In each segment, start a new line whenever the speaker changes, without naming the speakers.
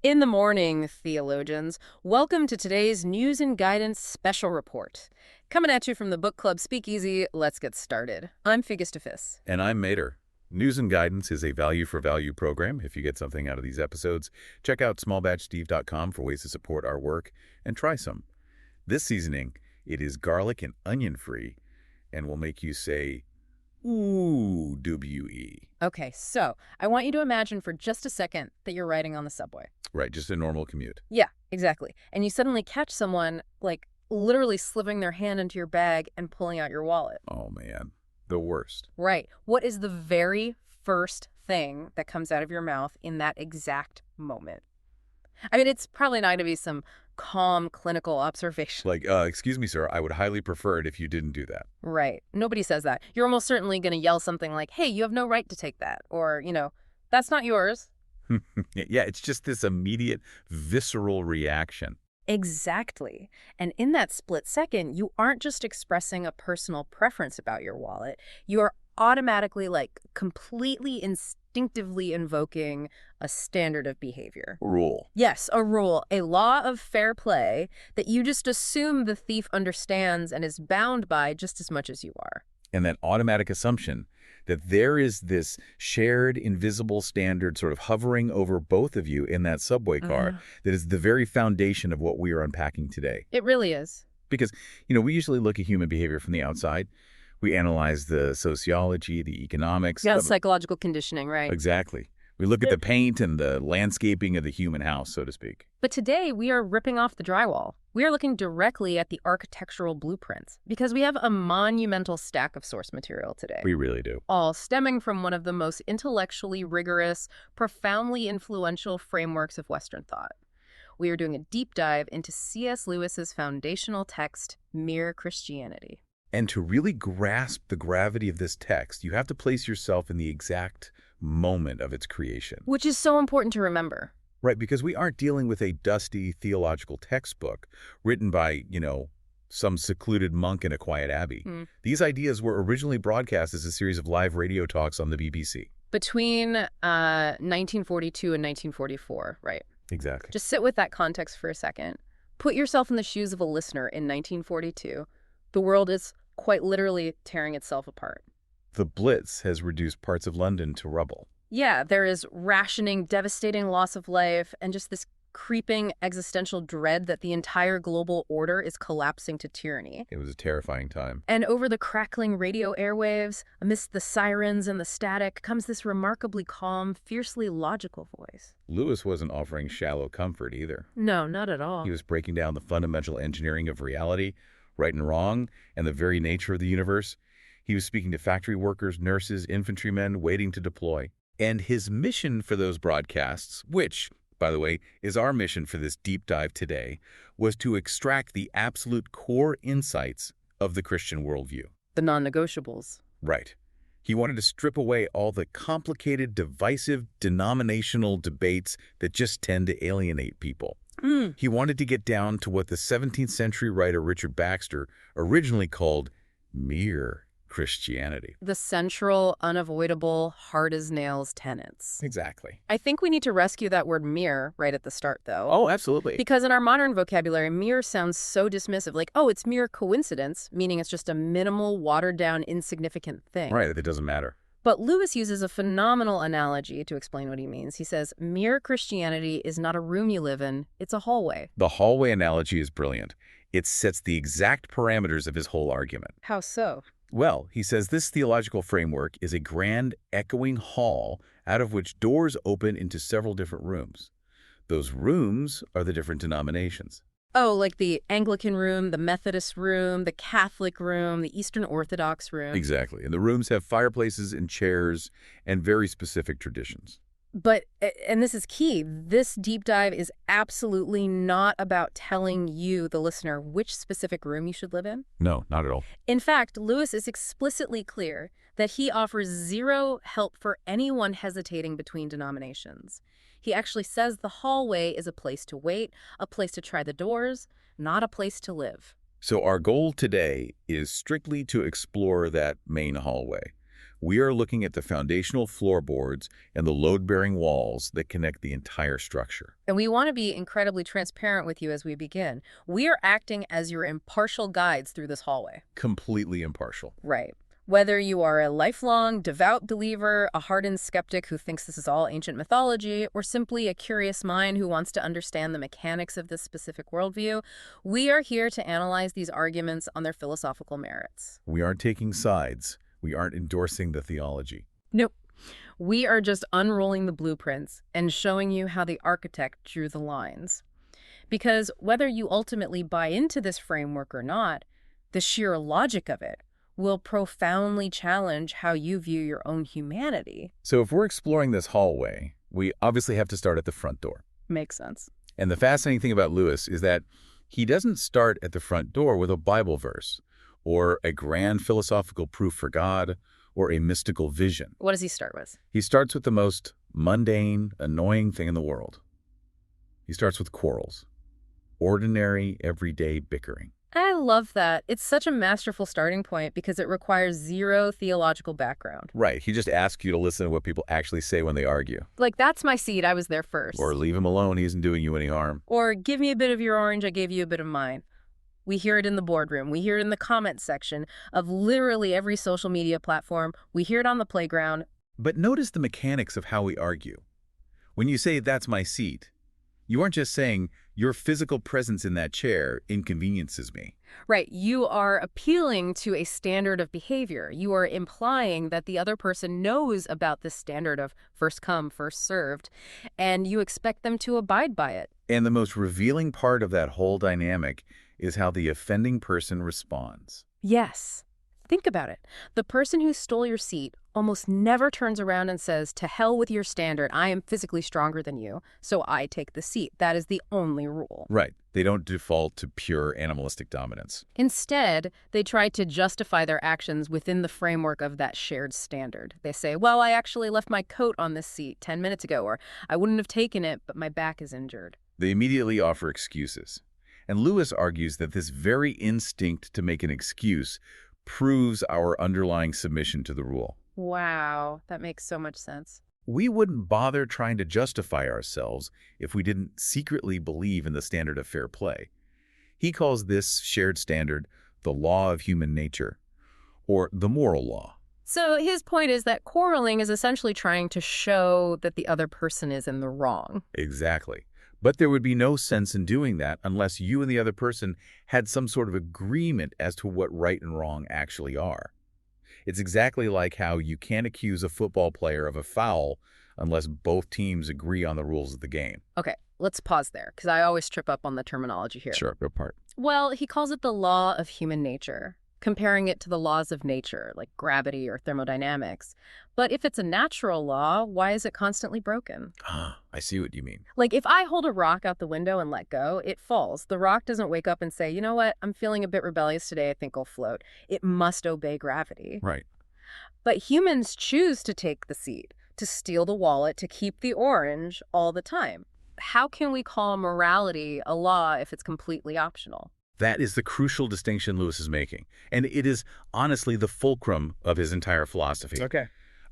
In the morning, theologians. Welcome to today's News and Guidance Special Report. Coming at you from the Book Club Speakeasy, let's get started. I'm Figgis.
And I'm Mater. News and Guidance is a value-for-value program. If you get something out of these episodes, check out smallbatchsteve.com for ways to support our work and try some. This seasoning, it is garlic and onion-free and will make you say, ooh, W-E.
Okay, so I want you to imagine for just a second that you're riding on the subway.
Right, just a normal commute.
Yeah, exactly. And you suddenly catch someone, like, literally slipping their hand into your bag and pulling out your wallet.
Oh, man. The worst.
Right. What is the very first thing that comes out of your mouth in that exact moment? I mean, it's probably not going to be some calm clinical observation.
Like, excuse me, sir, I would highly prefer it if you didn't do that.
Right. Nobody says that. You're almost certainly going to yell something like, hey, you have no right to take that. Or, that's not yours.
Yeah, it's just this immediate, visceral reaction.
Exactly. And in that split second, you aren't just expressing a personal preference about your wallet. You are automatically, completely instinctively invoking a standard of behavior.
Rule.
Yes, a rule, a law of fair play that you just assume the thief understands and is bound by just as much as you are.
And that automatic assumption that there is this shared invisible standard sort of hovering over both of you in that subway car that is the very foundation of what we are unpacking today.
It really is.
Because, we usually look at human behavior from the outside. We analyze the sociology, the economics.
Yeah, psychological conditioning, right?
Exactly. We look at the paint and the landscaping of the human house, so to speak.
But today, we are ripping off the drywall. We are looking directly at the architectural blueprints because we have a monumental stack of source material today.
We really do.
All stemming from one of the most intellectually rigorous, profoundly influential frameworks of Western thought. We are doing a deep dive into C.S. Lewis's foundational text, Mere Christianity.
And to really grasp the gravity of this text, you have to place yourself in the exact moment of its creation.
Which is so important to remember.
Right, because we aren't dealing with a dusty theological textbook written by, some secluded monk in a quiet abbey. These ideas were originally broadcast as a series of live radio talks on the BBC.
Between 1942 and 1944, right?
Exactly.
Just sit with that context for a second. Put yourself in the shoes of a listener in 1942. The world is quite literally tearing itself apart.
The Blitz has reduced parts of London to rubble.
Yeah, there is rationing, devastating loss of life, and just this creeping existential dread that the entire global order is collapsing to tyranny.
It was a terrifying time.
And over the crackling radio airwaves, amidst the sirens and the static, comes this remarkably calm, fiercely logical voice.
Lewis wasn't offering shallow comfort either.
No, not at all.
He was breaking down the fundamental engineering of reality, right and wrong, and the very nature of the universe. He was speaking to factory workers, nurses, infantrymen waiting to deploy. And his mission for those broadcasts, which, by the way, is our mission for this deep dive today, was to extract the absolute core insights of the Christian worldview.
The non-negotiables.
Right. He wanted to strip away all the complicated, divisive, denominational debates that just tend to alienate people. He wanted to get down to what the 17th century writer Richard Baxter originally called mere Christianity.
The central, unavoidable, hard-as-nails tenets.
Exactly.
I think we need to rescue that word mere right at the start, though.
Oh, absolutely.
Because in our modern vocabulary, mere sounds so dismissive, like, oh, it's mere coincidence, meaning it's just a minimal, watered-down, insignificant thing.
Right, it doesn't matter.
But Lewis uses a phenomenal analogy to explain what he means. He says, mere Christianity is not a room you live in, it's a hallway.
The hallway analogy is brilliant. It sets the exact parameters of his whole argument.
How so?
Well, he says this theological framework is a grand, echoing hall out of which doors open into several different rooms. Those rooms are the different denominations.
Oh, like the Anglican room, the Methodist room, the Catholic room, the Eastern Orthodox room.
Exactly. And the rooms have fireplaces and chairs and very specific traditions.
But, and this is key, this deep dive is absolutely not about telling you, the listener, which specific room you should live in.
No, not at all.
In fact, Lewis is explicitly clear that he offers zero help for anyone hesitating between denominations. He actually says the hallway is a place to wait, a place to try the doors, not a place to live.
So our goal today is strictly to explore that main hallway, We are looking at the foundational floorboards and the load-bearing walls that connect the entire structure.
And we want to be incredibly transparent with you as we begin. We are acting as your impartial guides through this hallway.
Completely impartial.
Right. Whether you are a lifelong, devout believer, a hardened skeptic who thinks this is all ancient mythology, or simply a curious mind who wants to understand the mechanics of this specific worldview, we are here to analyze these arguments on their philosophical merits.
We aren't taking sides. We aren't endorsing the theology.
Nope. We are just unrolling the blueprints and showing you how the architect drew the lines. Because whether you ultimately buy into this framework or not, the sheer logic of it will profoundly challenge how you view your own humanity.
So if we're exploring this hallway, we obviously have to start at the front door.
Makes sense.
And the fascinating thing about Lewis is that he doesn't start at the front door with a Bible verse or a grand philosophical proof for God or a mystical vision.
What does he start with?
He starts with the most mundane, annoying thing in the world. He starts with quarrels. Ordinary, everyday bickering.
I love that. It's such a masterful starting point because it requires zero theological background.
Right. He just asks you to listen to what people actually say when they argue.
Like, that's my seed, I was there first.
Or leave him alone, he isn't doing you any harm.
Or give me a bit of your orange, I gave you a bit of mine. We hear it in the boardroom. We hear it in the comment section of literally every social media platform. We hear it on the playground.
But notice the mechanics of how we argue. When you say, that's my seat, you aren't just saying, your physical presence in that chair inconveniences me.
Right. You are appealing to a standard of behavior. You are implying that the other person knows about this standard of first come, first served, and you expect them to abide by it.
And the most revealing part of that whole dynamic is how the offending person responds.
Yes. Think about it. The person who stole your seat almost never turns around and says, to hell with your standard, I am physically stronger than you, so I take the seat. That is the only rule.
Right. They don't default to pure animalistic dominance.
Instead, they try to justify their actions within the framework of that shared standard. They say, well, I actually left my coat on this seat 10 minutes ago, or I wouldn't have taken it, but my back is injured.
They immediately offer excuses. And Lewis argues that this very instinct to make an excuse proves our underlying submission to the rule.
Wow, that makes so much sense.
We wouldn't bother trying to justify ourselves if we didn't secretly believe in the standard of fair play. He calls this shared standard the law of human nature, or the moral law.
So his point is that quarreling is essentially trying to show that the other person is in the wrong.
Exactly. But there would be no sense in doing that unless you and the other person had some sort of agreement as to what right and wrong actually are. It's exactly like how you can't accuse a football player of a foul unless both teams agree on the rules of the game.
Okay, let's pause there, because I always trip up on the terminology here.
Sure, go part.
Well, he calls it the law of human nature, comparing it to the laws of nature, like gravity or thermodynamics. But if it's a natural law, why is it constantly broken?
Ah, I see what you mean.
Like, if I hold a rock out the window and let go, it falls. The rock doesn't wake up and say, you know what, I'm feeling a bit rebellious today, I think I'll float. It must obey gravity.
Right.
But humans choose to take the seat, to steal the wallet, to keep the orange all the time. How can we call morality a law if it's completely optional?
That is the crucial distinction Lewis is making. And it is honestly the fulcrum of his entire philosophy.
Okay.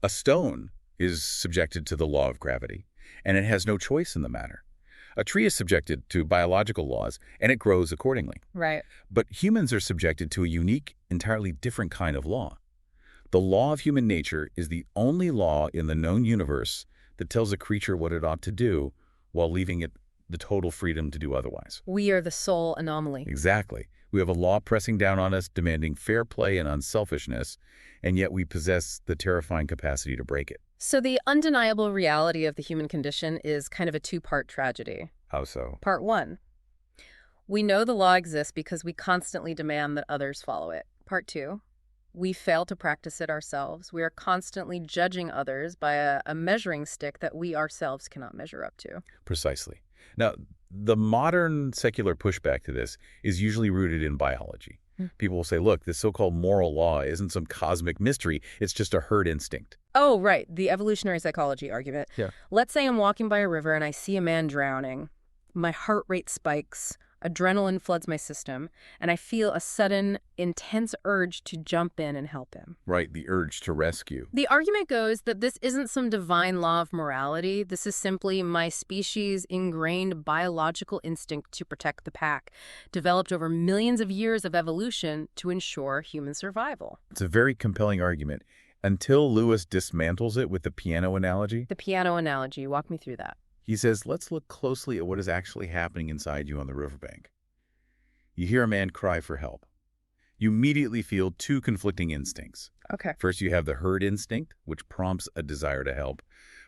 A stone is subjected to the law of gravity, and it has no choice in the matter. A tree is subjected to biological laws, and it grows accordingly.
Right.
But humans are subjected to a unique, entirely different kind of law. The law of human nature is the only law in the known universe that tells a creature what it ought to do while leaving it the total freedom to do otherwise.
We are the sole anomaly.
Exactly. We have a law pressing down on us, demanding fair play and unselfishness, and yet we possess the terrifying capacity to break it.
So the undeniable reality of the human condition is kind of a two-part tragedy.
How so?
Part one, we know the law exists because we constantly demand that others follow it. Part two, we fail to practice it ourselves. We are constantly judging others by a measuring stick that we ourselves cannot measure up to.
Precisely. Now, the modern secular pushback to this is usually rooted in biology. People will say, look, this so-called moral law isn't some cosmic mystery. It's just a herd instinct.
Oh, right. The evolutionary psychology argument.
Yeah.
Let's say I'm walking by a river and I see a man drowning. My heart rate spikes. Adrenaline floods my system, and I feel a sudden, intense urge to jump in and help him.
Right, the urge to rescue.
The argument goes that this isn't some divine law of morality. This is simply my species' ingrained biological instinct to protect the pack, developed over millions of years of evolution to ensure human survival.
It's a very compelling argument until Lewis dismantles it with the piano analogy.
The piano analogy, walk me through that.
He says, let's look closely at what is actually happening inside you on the riverbank. You hear a man cry for help. You immediately feel two conflicting instincts.
Okay.
First, you have the herd instinct, which prompts a desire to help.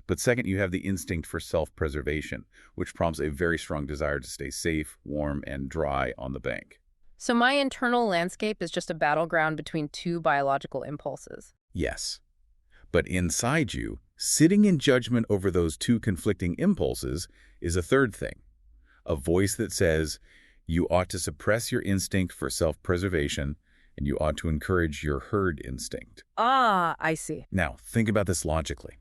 But second, you have the instinct for self-preservation, which prompts a very strong desire to stay safe, warm, and dry on the bank.
So my internal landscape is just a battleground between two biological impulses.
Yes. But inside you, sitting in judgment over those two conflicting impulses is a third thing. A voice that says, you ought to suppress your instinct for self-preservation, and you ought to encourage your herd instinct.
Ah, I see.
Now, think about this logically.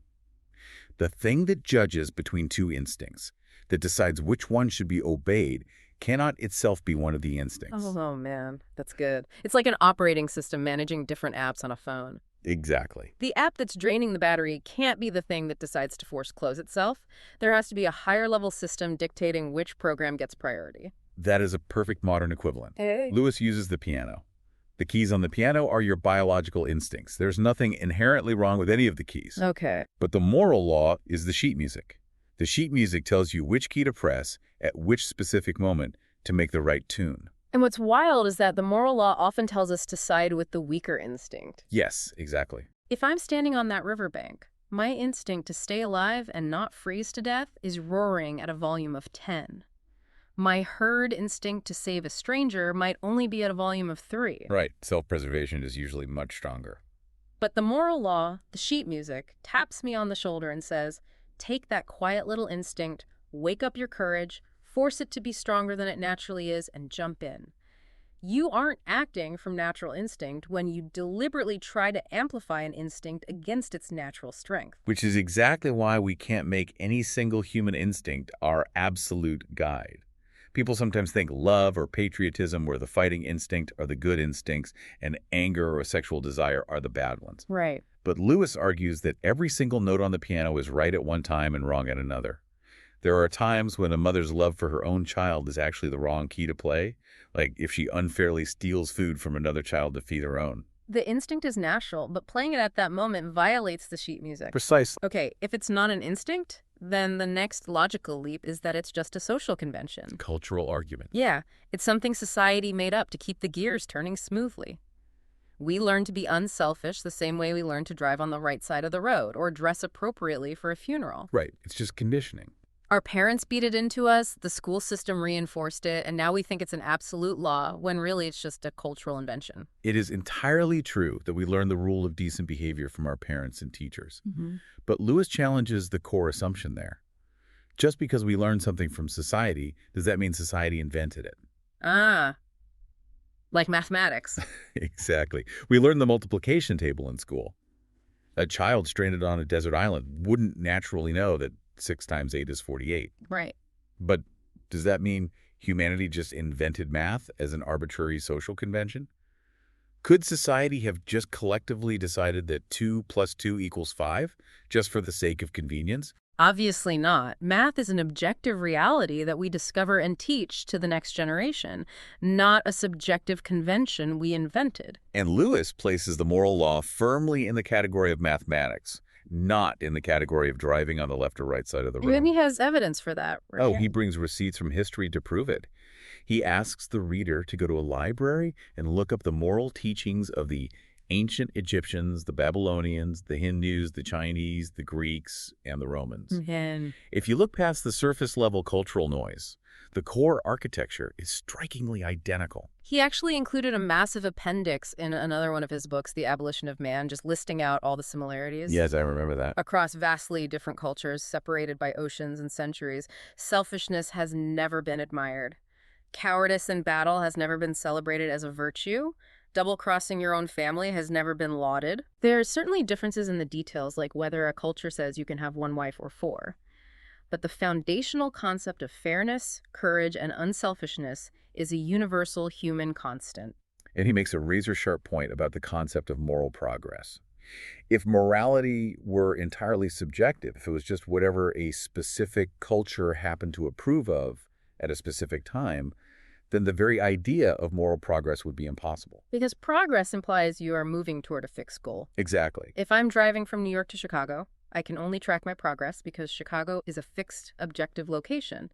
The thing that judges between two instincts, that decides which one should be obeyed, cannot itself be one of the instincts.
Oh, man, that's good. It's like an operating system managing different apps on a phone.
Exactly.
The app that's draining the battery can't be the thing that decides to force close itself. There has to be a higher level system dictating which program gets priority.
That is a perfect modern equivalent.
Hey.
Lewis uses the piano. The keys on the piano are your biological instincts. There's nothing inherently wrong with any of the keys.
Okay.
But the moral law is the sheet music. The sheet music tells you which key to press at which specific moment to make the right tune.
And what's wild is that the moral law often tells us to side with the weaker instinct.
Yes, exactly.
If I'm standing on that riverbank, my instinct to stay alive and not freeze to death is roaring at a volume of 10. My herd instinct to save a stranger might only be at a volume of 3.
Right. Self-preservation is usually much stronger.
But the moral law, the sheet music, taps me on the shoulder and says, take that quiet little instinct, wake up your courage, force it to be stronger than it naturally is, and jump in. You aren't acting from natural instinct when you deliberately try to amplify an instinct against its natural strength.
Which is exactly why we can't make any single human instinct our absolute guide. People sometimes think love or patriotism or the fighting instinct are the good instincts and anger or sexual desire are the bad ones.
Right.
But Lewis argues that every single note on the piano is right at one time and wrong at another. There are times when a mother's love for her own child is actually the wrong key to play, like if she unfairly steals food from another child to feed her own.
The instinct is natural, but playing it at that moment violates the sheet music.
Precisely.
Okay, if it's not an instinct, then the next logical leap is that it's just a social convention.
Cultural argument.
Yeah, it's something society made up to keep the gears turning smoothly. We learn to be unselfish the same way we learn to drive on the right side of the road or dress appropriately for a funeral.
Right. It's just conditioning.
Our parents beat it into us, the school system reinforced it, and now we think it's an absolute law when really it's just a cultural invention.
It is entirely true that we learn the rule of decent behavior from our parents and teachers. But Lewis challenges the core assumption there. Just because we learn something from society, does that mean society invented it?
Ah, like mathematics.
Exactly. We learn the multiplication table in school. A child stranded on a desert island wouldn't naturally know that 6 times 8 is 48.
Right.
But does that mean humanity just invented math as an arbitrary social convention? Could society have just collectively decided that 2 + 2 = 5, just for the sake of convenience?
Obviously not. Math is an objective reality that we discover and teach to the next generation, not a subjective convention we invented.
And Lewis places the moral law firmly in the category of mathematics, not in the category of driving on the left or right side of the road.
And he has evidence for that. Right?
Oh, he brings receipts from history to prove it. He asks the reader to go to a library and look up the moral teachings of the ancient Egyptians, the Babylonians, the Hindus, the Chinese, the Greeks, and the Romans.
And
If you look past the surface-level cultural noise, the core architecture is strikingly identical.
he actually included a massive appendix in another one of his books, The Abolition of Man, just listing out all the similarities.
Yes, I remember that.
Across vastly different cultures, separated by oceans and centuries, selfishness has never been admired. Cowardice in battle has never been celebrated as a virtue. Double-crossing your own family has never been lauded. There are certainly differences in the details, like whether a culture says you can have 1 wife or 4. But the foundational concept of fairness, courage, and unselfishness is a universal human constant.
And he makes a razor-sharp point about the concept of moral progress. If morality were entirely subjective, if it was just whatever a specific culture happened to approve of at a specific time, then the very idea of moral progress would be impossible.
Because progress implies you are moving toward a fixed goal.
Exactly.
If I'm driving from New York to Chicago, I can only track my progress because Chicago is a fixed, objective location.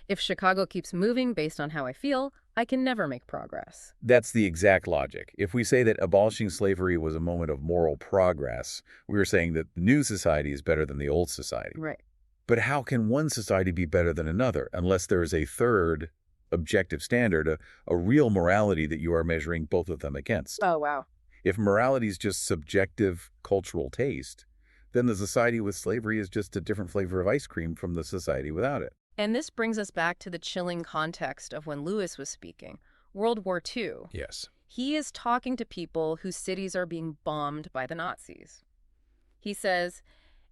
If Chicago keeps moving based on how I feel, I can never make progress.
That's the exact logic. If we say that abolishing slavery was a moment of moral progress, we are saying that the new society is better than the old society.
Right.
But how can one society be better than another unless there is a third objective standard, a real morality that you are measuring both of them against?
Oh, wow.
If morality is just subjective cultural taste, then the society with slavery is just a different flavor of ice cream from the society without it.
And this brings us back to the chilling context of when Lewis was speaking, World War II.
Yes.
He is talking to people whose cities are being bombed by the Nazis. He says,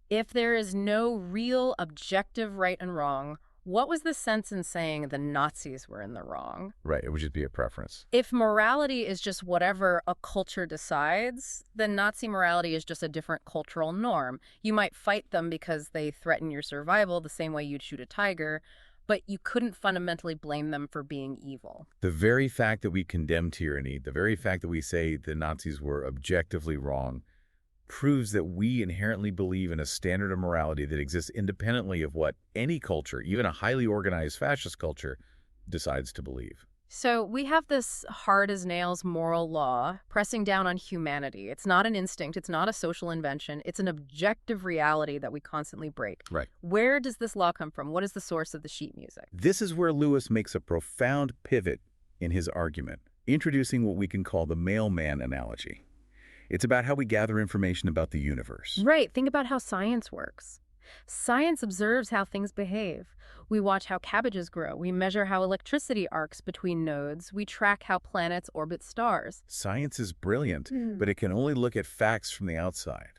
if there is no real objective right and wrong, what was the sense in saying the Nazis were in the wrong?
Right, it would just be a preference.
If morality is just whatever a culture decides, then Nazi morality is just a different cultural norm. You might fight them because they threaten your survival the same way you'd shoot a tiger, but you couldn't fundamentally blame them for being evil.
The very fact that we condemn tyranny, the very fact that we say the Nazis were objectively wrong, proves that we inherently believe in a standard of morality that exists independently of what any culture, even a highly organized fascist culture, decides to believe.
So we have this hard-as-nails moral law pressing down on humanity. It's not an instinct. It's not a social invention. It's an objective reality that we constantly break.
Right.
Where does this law come from? What is the source of the sheet music?
This is where Lewis makes a profound pivot in his argument, introducing what we can call the mailman analogy. It's about how we gather information about the universe.
Right. Think about how science works. Science observes how things behave. We watch how cabbages grow. We measure how electricity arcs between nodes. We track how planets orbit stars.
Science is brilliant, but it can only look at facts from the outside.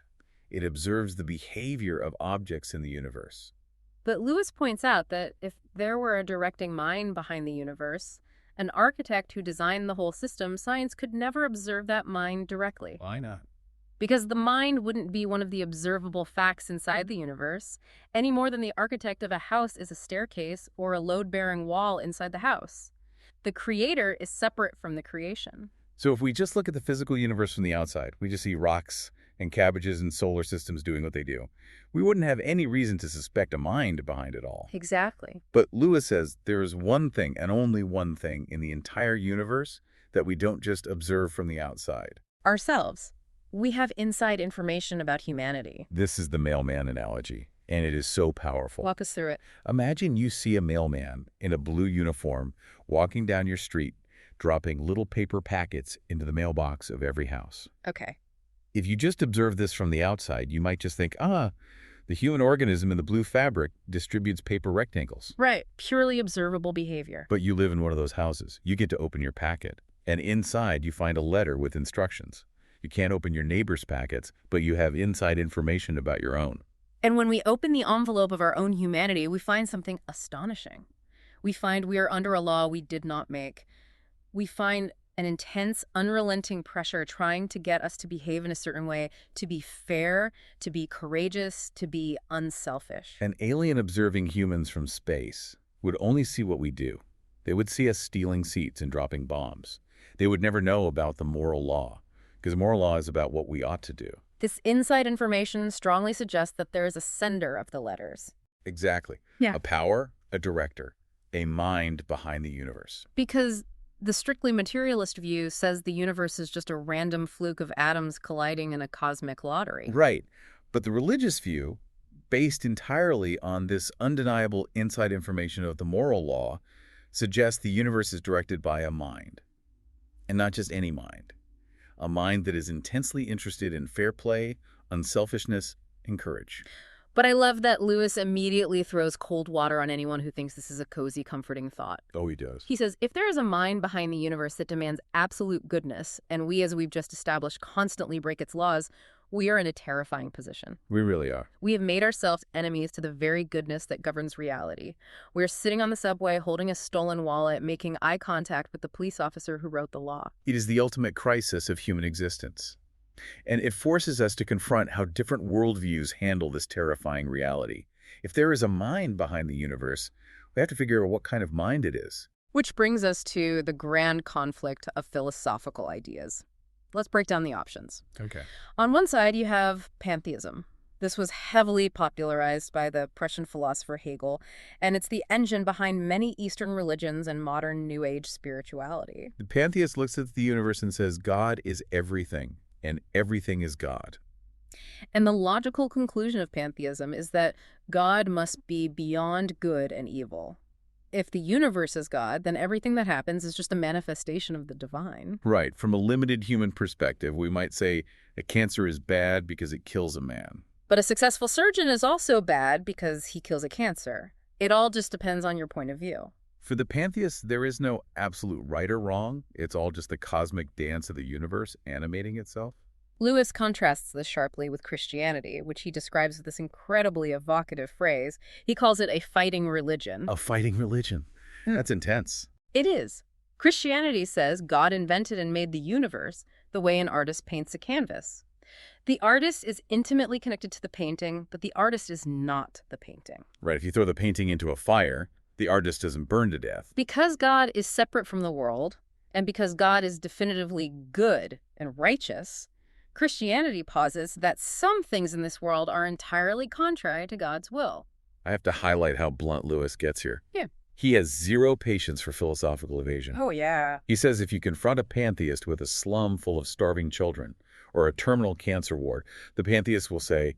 It observes the behavior of objects in the universe.
But Lewis points out that if there were a directing mind behind the universe, an architect who designed the whole system, science could never observe that mind directly.
Why not?
Because the mind wouldn't be one of the observable facts inside the universe, any more than the architect of a house is a staircase or a load-bearing wall inside the house. The creator is separate from the creation.
So if we just look at the physical universe from the outside, we just see rocks and cabbages and solar systems doing what they do. We wouldn't have any reason to suspect a mind behind it all.
Exactly.
But Lewis says there is one thing and only one thing in the entire universe that we don't just observe from the outside.
Ourselves. We have inside information about humanity.
This is the mailman analogy, and it is so powerful.
Walk us through it.
Imagine you see a mailman in a blue uniform walking down your street, dropping little paper packets into the mailbox of every house.
Okay.
If you just observe this from the outside, you might just think, the human organism in the blue fabric distributes paper rectangles.
Right. Purely observable behavior.
But you live in one of those houses. You get to open your packet, and inside you find a letter with instructions. You can't open your neighbor's packets, but you have inside information about your own.
And when we open the envelope of our own humanity, we find something astonishing. We find we are under a law we did not make. We find an intense, unrelenting pressure trying to get us to behave in a certain way, to be fair, to be courageous, to be unselfish.
An alien observing humans from space would only see what we do. They would see us stealing seats and dropping bombs. They would never know about the moral law, because moral law is about what we ought to do.
This inside information strongly suggests that there is a sender of the letters.
Exactly.
Yeah.
A power, a director, a mind behind the universe.
Because the strictly materialist view says the universe is just a random fluke of atoms colliding in a cosmic lottery.
Right. But the religious view, based entirely on this undeniable inside information of the moral law, suggests the universe is directed by a mind. And not just any mind. A mind that is intensely interested in fair play, unselfishness, and courage.
But I love that Lewis immediately throws cold water on anyone who thinks this is a cozy, comforting thought.
Oh, he does.
He says, if there is a mind behind the universe that demands absolute goodness, and we, as we've just established, constantly break its laws, We are in a terrifying position.
We really are.
We have made ourselves enemies to the very goodness that governs reality. We're sitting on the subway holding a stolen wallet, making eye contact with the police officer who wrote the law.
It is the ultimate crisis of human existence. And it forces us to confront how different worldviews handle this terrifying reality. If there is a mind behind the universe, we have to figure out what kind of mind it is.
Which brings us to the grand conflict of philosophical ideas. Let's break down the options.
Okay.
On one side, you have pantheism. This was heavily popularized by the Prussian philosopher Hegel, and it's the engine behind many Eastern religions and modern New Age spirituality.
The pantheist looks at the universe and says God is everything, and everything is God.
And the logical conclusion of pantheism is that God must be beyond good and evil. If the universe is God, then everything that happens is just a manifestation of the divine.
Right. From a limited human perspective, we might say a cancer is bad because it kills a man.
But a successful surgeon is also bad because he kills a cancer. It all just depends on your point of view.
For the pantheists, there is no absolute right or wrong. It's all just the cosmic dance of the universe animating itself.
Lewis contrasts this sharply with Christianity, which he describes with this incredibly evocative phrase. He calls it a fighting religion.
A fighting religion. That's intense.
It is. Christianity says God invented and made the universe the way an artist paints a canvas. The artist is intimately connected to the painting, but the artist is not the painting.
Right. If you throw the painting into a fire, the artist doesn't burn to death.
Because God is separate from the world, and because God is definitively good and righteous, Christianity posits that some things in this world are entirely contrary to God's will.
I have to highlight how blunt Lewis gets here.
Yeah.
He has zero patience for philosophical evasion.
Oh, yeah.
He says if you confront a pantheist with a slum full of starving children or a terminal cancer ward, the pantheist will say,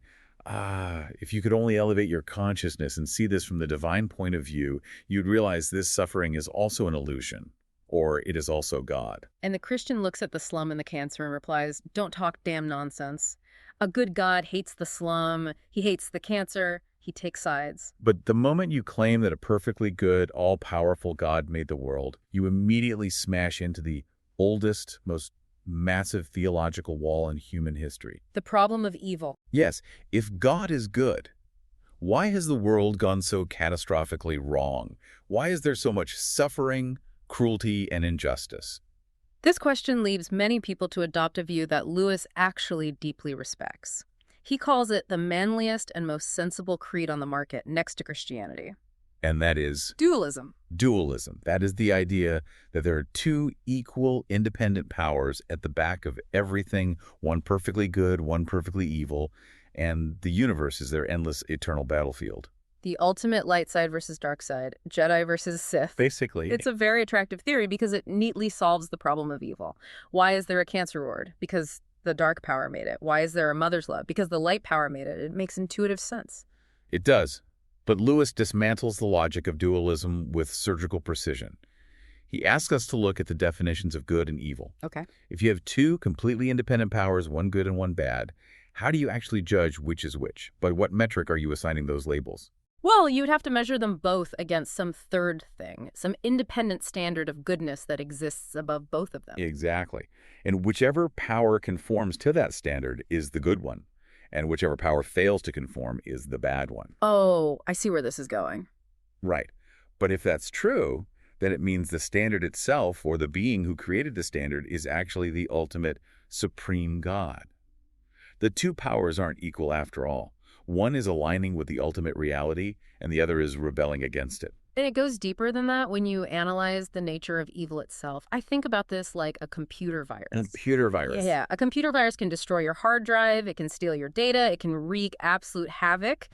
if you could only elevate your consciousness and see this from the divine point of view, you'd realize this suffering is also an illusion, or it is also God.
And the Christian looks at the slum and the cancer and replies, don't talk damn nonsense. A good God hates the slum, he hates the cancer, he takes sides.
But the moment you claim that a perfectly good, all-powerful God made the world, you immediately smash into the oldest, most massive theological wall in human history.
The problem of evil.
Yes, if God is good, why has the world gone so catastrophically wrong? Why is there so much suffering, cruelty, and injustice?
This question leads many people to adopt a view that Lewis actually deeply respects. He calls it the manliest and most sensible creed on the market next to Christianity.
And that is
Dualism.
dualism. That is the idea that there are two equal, independent powers at the back of everything, one perfectly good, one perfectly evil, and the universe is their endless, eternal battlefield.
The ultimate light side versus dark side, Jedi versus Sith.
Basically.
It's a very attractive theory because it neatly solves the problem of evil. Why is there a cancer ward? Because the dark power made it. Why is there a mother's love? Because the light power made it. It makes intuitive sense.
It does. But Lewis dismantles the logic of dualism with surgical precision. He asks us to look at the definitions of good and evil.
Okay.
If you have two completely independent powers, one good and one bad, how do you actually judge which is which? By what metric are you assigning those labels?
Well, you would have to measure them both against some third thing, some independent standard of goodness that exists above both of them.
Exactly. And whichever power conforms to that standard is the good one, and whichever power fails to conform is the bad one.
Oh, I see where this is going.
Right. But if that's true, then it means the standard itself, or the being who created the standard, is actually the ultimate supreme God. The two powers aren't equal after all. One is aligning with the ultimate reality, and the other is rebelling against it.
And it goes deeper than that when you analyze the nature of evil itself. I think about this like a computer virus.
Computer virus.
Yeah, a computer virus can destroy your hard drive, it can steal your data, it can wreak absolute havoc.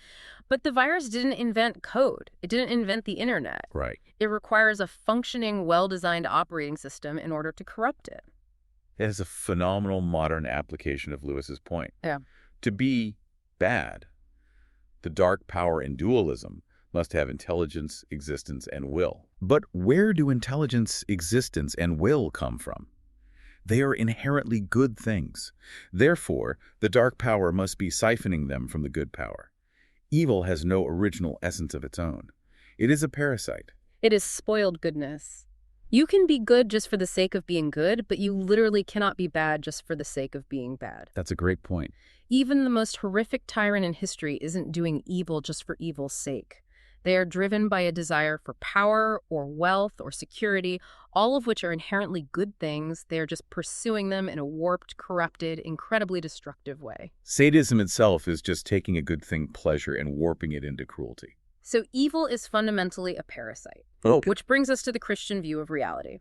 But the virus didn't invent code. It didn't invent the internet.
Right.
It requires a functioning, well-designed operating system in order to corrupt it.
It is a phenomenal modern application of Lewis's point.
Yeah.
To be bad, the dark power in dualism must have intelligence, existence, and will. But where do intelligence, existence, and will come from? They are inherently good things. Therefore, the dark power must be siphoning them from the good power. Evil has no original essence of its own. It is a parasite.
It is spoiled goodness. You can be good just for the sake of being good, but you literally cannot be bad just for the sake of being bad.
That's a great point.
Even the most horrific tyrant in history isn't doing evil just for evil's sake. They are driven by a desire for power or wealth or security, all of which are inherently good things. They are just pursuing them in a warped, corrupted, incredibly destructive way.
Sadism itself is just taking a good thing pleasure and warping it into cruelty.
So evil is fundamentally a parasite, which brings us to the Christian view of reality.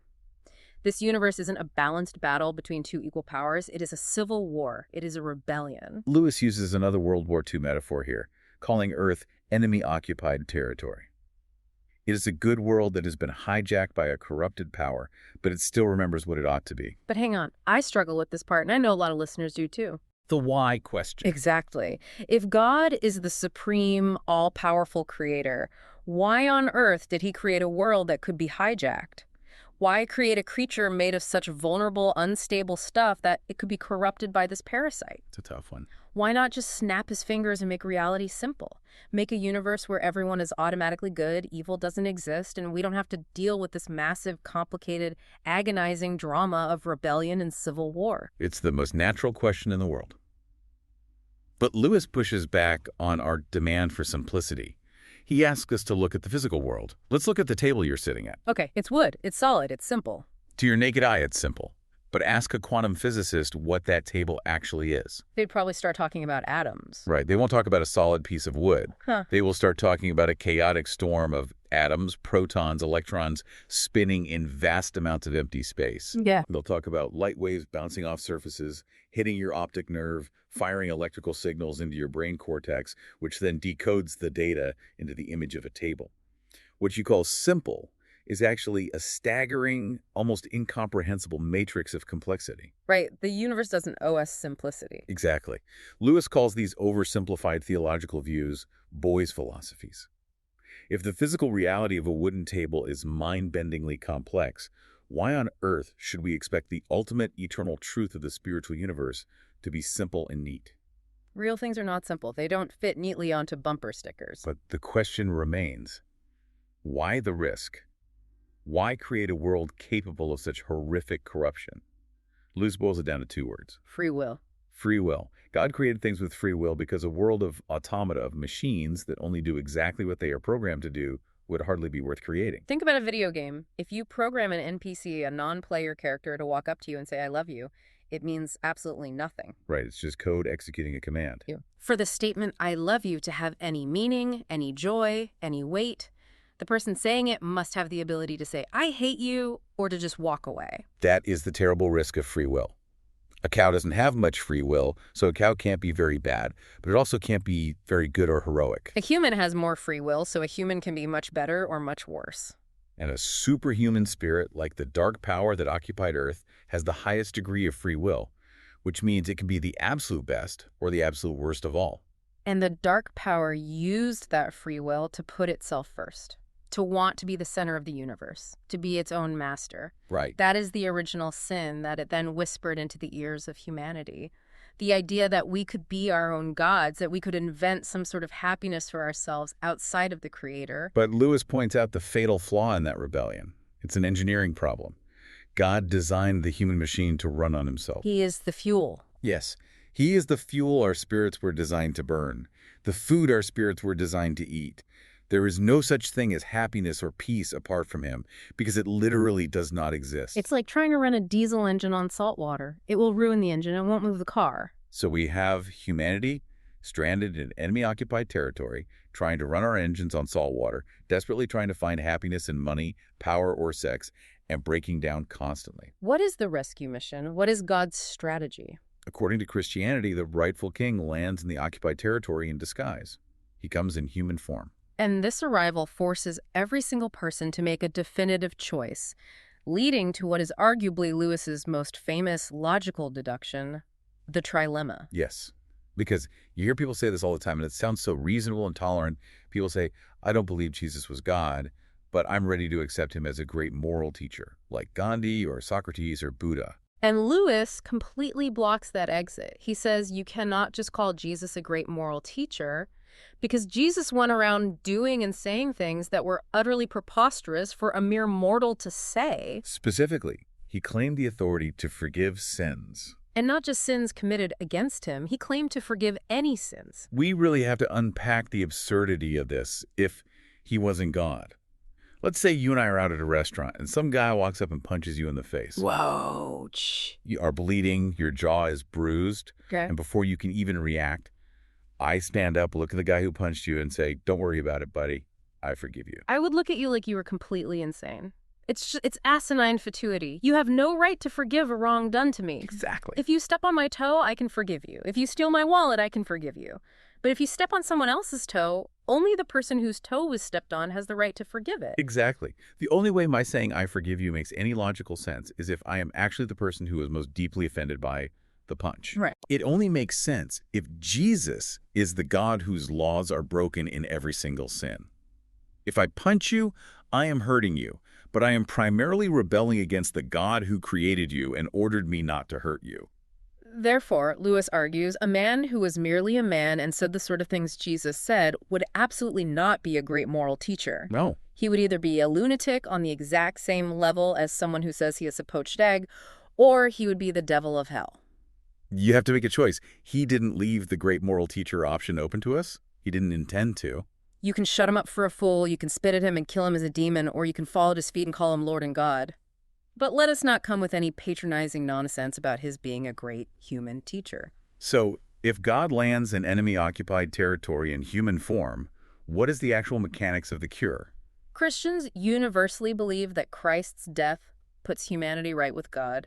This universe isn't a balanced battle between two equal powers. It is a civil war. It is a rebellion.
Lewis uses another World War II metaphor here, calling Earth enemy-occupied territory. It is a good world that has been hijacked by a corrupted power, but it still remembers what it ought to be.
But hang on, I struggle with this part, and I know a lot of listeners do too.
The why question.
Exactly. If God is the supreme, all-powerful creator, why on earth did he create a world that could be hijacked? Why create a creature made of such vulnerable, unstable stuff that it could be corrupted by this parasite?
It's a tough one.
Why not just snap his fingers and make reality simple? Make a universe where everyone is automatically good, evil doesn't exist, and we don't have to deal with this massive, complicated, agonizing drama of rebellion and civil war.
It's the most natural question in the world. But Lewis pushes back on our demand for simplicity. He asks us to look at the physical world. Let's look at the table you're sitting at.
Okay, it's wood, it's solid, it's simple.
To your naked eye, it's simple. But ask a quantum physicist what that table actually is.
They'd probably start talking about atoms.
Right. They won't talk about a solid piece of wood. They will start talking about a chaotic storm of atoms, protons, electrons spinning in vast amounts of empty space.
Yeah.
They'll talk about light waves bouncing off surfaces, hitting your optic nerve, firing electrical signals into your brain cortex, which then decodes the data into the image of a table. What you call simple is actually a staggering, almost incomprehensible matrix of complexity.
Right. The universe doesn't owe us simplicity.
Exactly. Lewis calls these oversimplified theological views boys' philosophies. If the physical reality of a wooden table is mind-bendingly complex, why on earth should we expect the ultimate eternal truth of the spiritual universe to be simple and neat?
Real things are not simple. They don't fit neatly onto bumper stickers.
But the question remains, why the risk? Why create a world capable of such horrific corruption? Lewis boils it down to two words.
Free will.
Free will. God created things with free will because a world of automata, of machines that only do exactly what they are programmed to do, would hardly be worth creating.
Think about a video game. If you program an NPC, a non-player character, to walk up to you and say, I love you, it means absolutely nothing.
Right, it's just code executing a command.
For the statement, I love you, to have any meaning, any joy, any weight, the person saying it must have the ability to say, I hate you, or to just walk away.
That is the terrible risk of free will. A cow doesn't have much free will, so a cow can't be very bad, but it also can't be very good or heroic.
A human has more free will, so a human can be much better or much worse.
And a superhuman spirit, like the dark power that occupied Earth, has the highest degree of free will, which means it can be the absolute best or the absolute worst of all.
And the dark power used that free will to put itself first, to want to be the center of the universe, to be its own master.
Right.
That is the original sin that it then whispered into the ears of humanity. The idea that we could be our own gods, that we could invent some sort of happiness for ourselves outside of the Creator.
But Lewis points out the fatal flaw in that rebellion. It's an engineering problem. God designed the human machine to run on himself.
He is the fuel.
Yes, he is the fuel our spirits were designed to burn, the food our spirits were designed to eat. There is no such thing as happiness or peace apart from him, because it literally does not exist.
It's like trying to run a diesel engine on salt water. It will ruin the engine and won't move the car.
So we have humanity stranded in enemy-occupied territory, trying to run our engines on salt water, desperately trying to find happiness in money, power, or sex, and breaking down constantly.
What is the rescue mission? What is God's strategy?
According to Christianity, the rightful king lands in the occupied territory in disguise. He comes in human form.
And this arrival forces every single person to make a definitive choice, leading to what is arguably Lewis's most famous logical deduction, the trilemma.
Yes, because you hear people say this all the time, and it sounds so reasonable and tolerant. People say, I don't believe Jesus was God, but I'm ready to accept him as a great moral teacher, like Gandhi or Socrates or Buddha.
And Lewis completely blocks that exit. He says you cannot just call Jesus a great moral teacher. because Jesus went around doing and saying things that were utterly preposterous for a mere mortal to say.
Specifically, he claimed the authority to forgive sins.
And not just sins committed against him, he claimed to forgive any sins.
We really have to unpack the absurdity of this if he wasn't God. Let's say you and I are out at a restaurant and some guy walks up and punches you in the face.
Whoa.
You are bleeding, your jaw is bruised,
Okay.
and before you can even react, I stand up, look at the guy who punched you and say, "Don't worry about it, buddy. I forgive you."
I would look at you like you were completely insane. It's asinine fatuity. You have no right to forgive a wrong done to me.
Exactly.
If you step on my toe, I can forgive you. If you steal my wallet, I can forgive you. But if you step on someone else's toe, only the person whose toe was stepped on has the right to forgive it.
Exactly. The only way my saying "I forgive you" makes any logical sense is if I am actually the person who was most deeply offended by the punch.
Right.
It only makes sense if Jesus is the God whose laws are broken in every single sin. If I punch you, I am hurting you, but I am primarily rebelling against the God who created you and ordered me not to hurt you.
Therefore, Lewis argues, a man who was merely a man and said the sort of things Jesus said would absolutely not be a great moral teacher.
No.
He would either be a lunatic on the exact same level as someone who says he is a poached egg, or he would be the devil of hell.
You have to make a choice. He didn't leave the great moral teacher option open to us. He didn't intend to.
You can shut him up for a fool, you can spit at him and kill him as a demon, or you can fall at his feet and call him Lord and God. But let us not come with any patronizing nonsense about his being a great human teacher.
So, if God lands in enemy-occupied territory in human form, what is the actual mechanics of the cure?
Christians universally believe that Christ's death puts humanity right with God.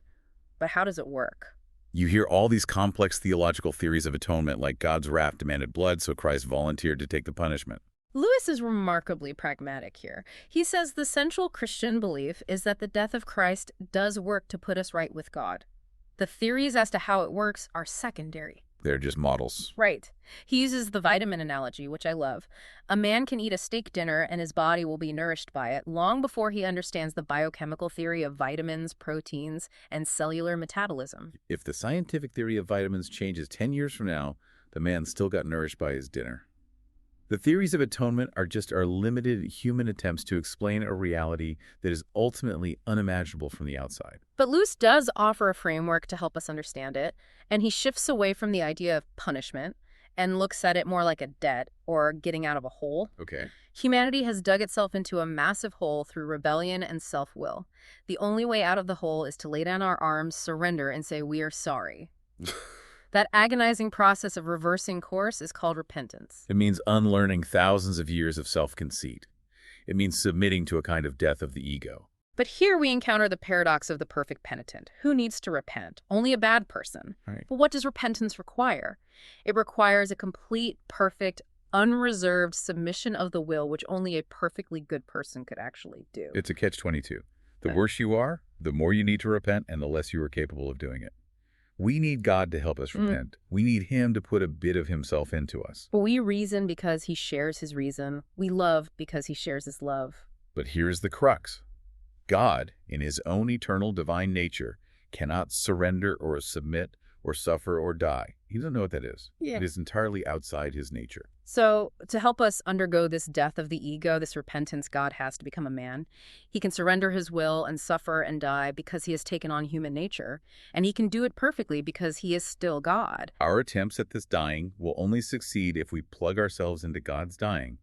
But how does it work?
You hear all these complex theological theories of atonement, like God's wrath demanded blood, so Christ volunteered to take the punishment.
Lewis is remarkably pragmatic here. He says the central Christian belief is that the death of Christ does work to put us right with God. The theories as to how it works are secondary.
They're just models.
Right. He uses the vitamin analogy, which I love. A man can eat a steak dinner and his body will be nourished by it long before he understands the biochemical theory of vitamins, proteins, and cellular metabolism.
If the scientific theory of vitamins changes 10 years from now, the man still got nourished by his dinner. The theories of atonement are just our limited human attempts to explain a reality that is ultimately unimaginable from the outside.
But Lewis does offer a framework to help us understand it, and he shifts away from the idea of punishment and looks at it more like a debt or getting out of a hole.
Okay.
Humanity has dug itself into a massive hole through rebellion and self-will. The only way out of the hole is to lay down our arms, surrender, and say, "We are sorry." That agonizing process of reversing course is called repentance.
It means unlearning thousands of years of self-conceit. It means submitting to a kind of death of the ego.
But here we encounter the paradox of the perfect penitent. Who needs to repent? Only a bad person.
Right.
But what does repentance require? It requires a complete, perfect, unreserved submission of the will, which only a perfectly good person could actually do.
It's a catch-22. The worse you are, the more you need to repent, and the less you are capable of doing it. We need God to help us repent. We need him to put a bit of himself into us.
But we reason because he shares his reason. We love because he shares his love.
But here's the crux. God, in his own eternal divine nature, cannot surrender or submit or suffer or die. He doesn't know what that is.
Yeah.
It is entirely outside his nature.
So to help us undergo this death of the ego, this repentance, God has to become a man. He can surrender his will and suffer and die because he has taken on human nature. And he can do it perfectly because he is still God.
Our attempts at this dying will only succeed if we plug ourselves into God's dying.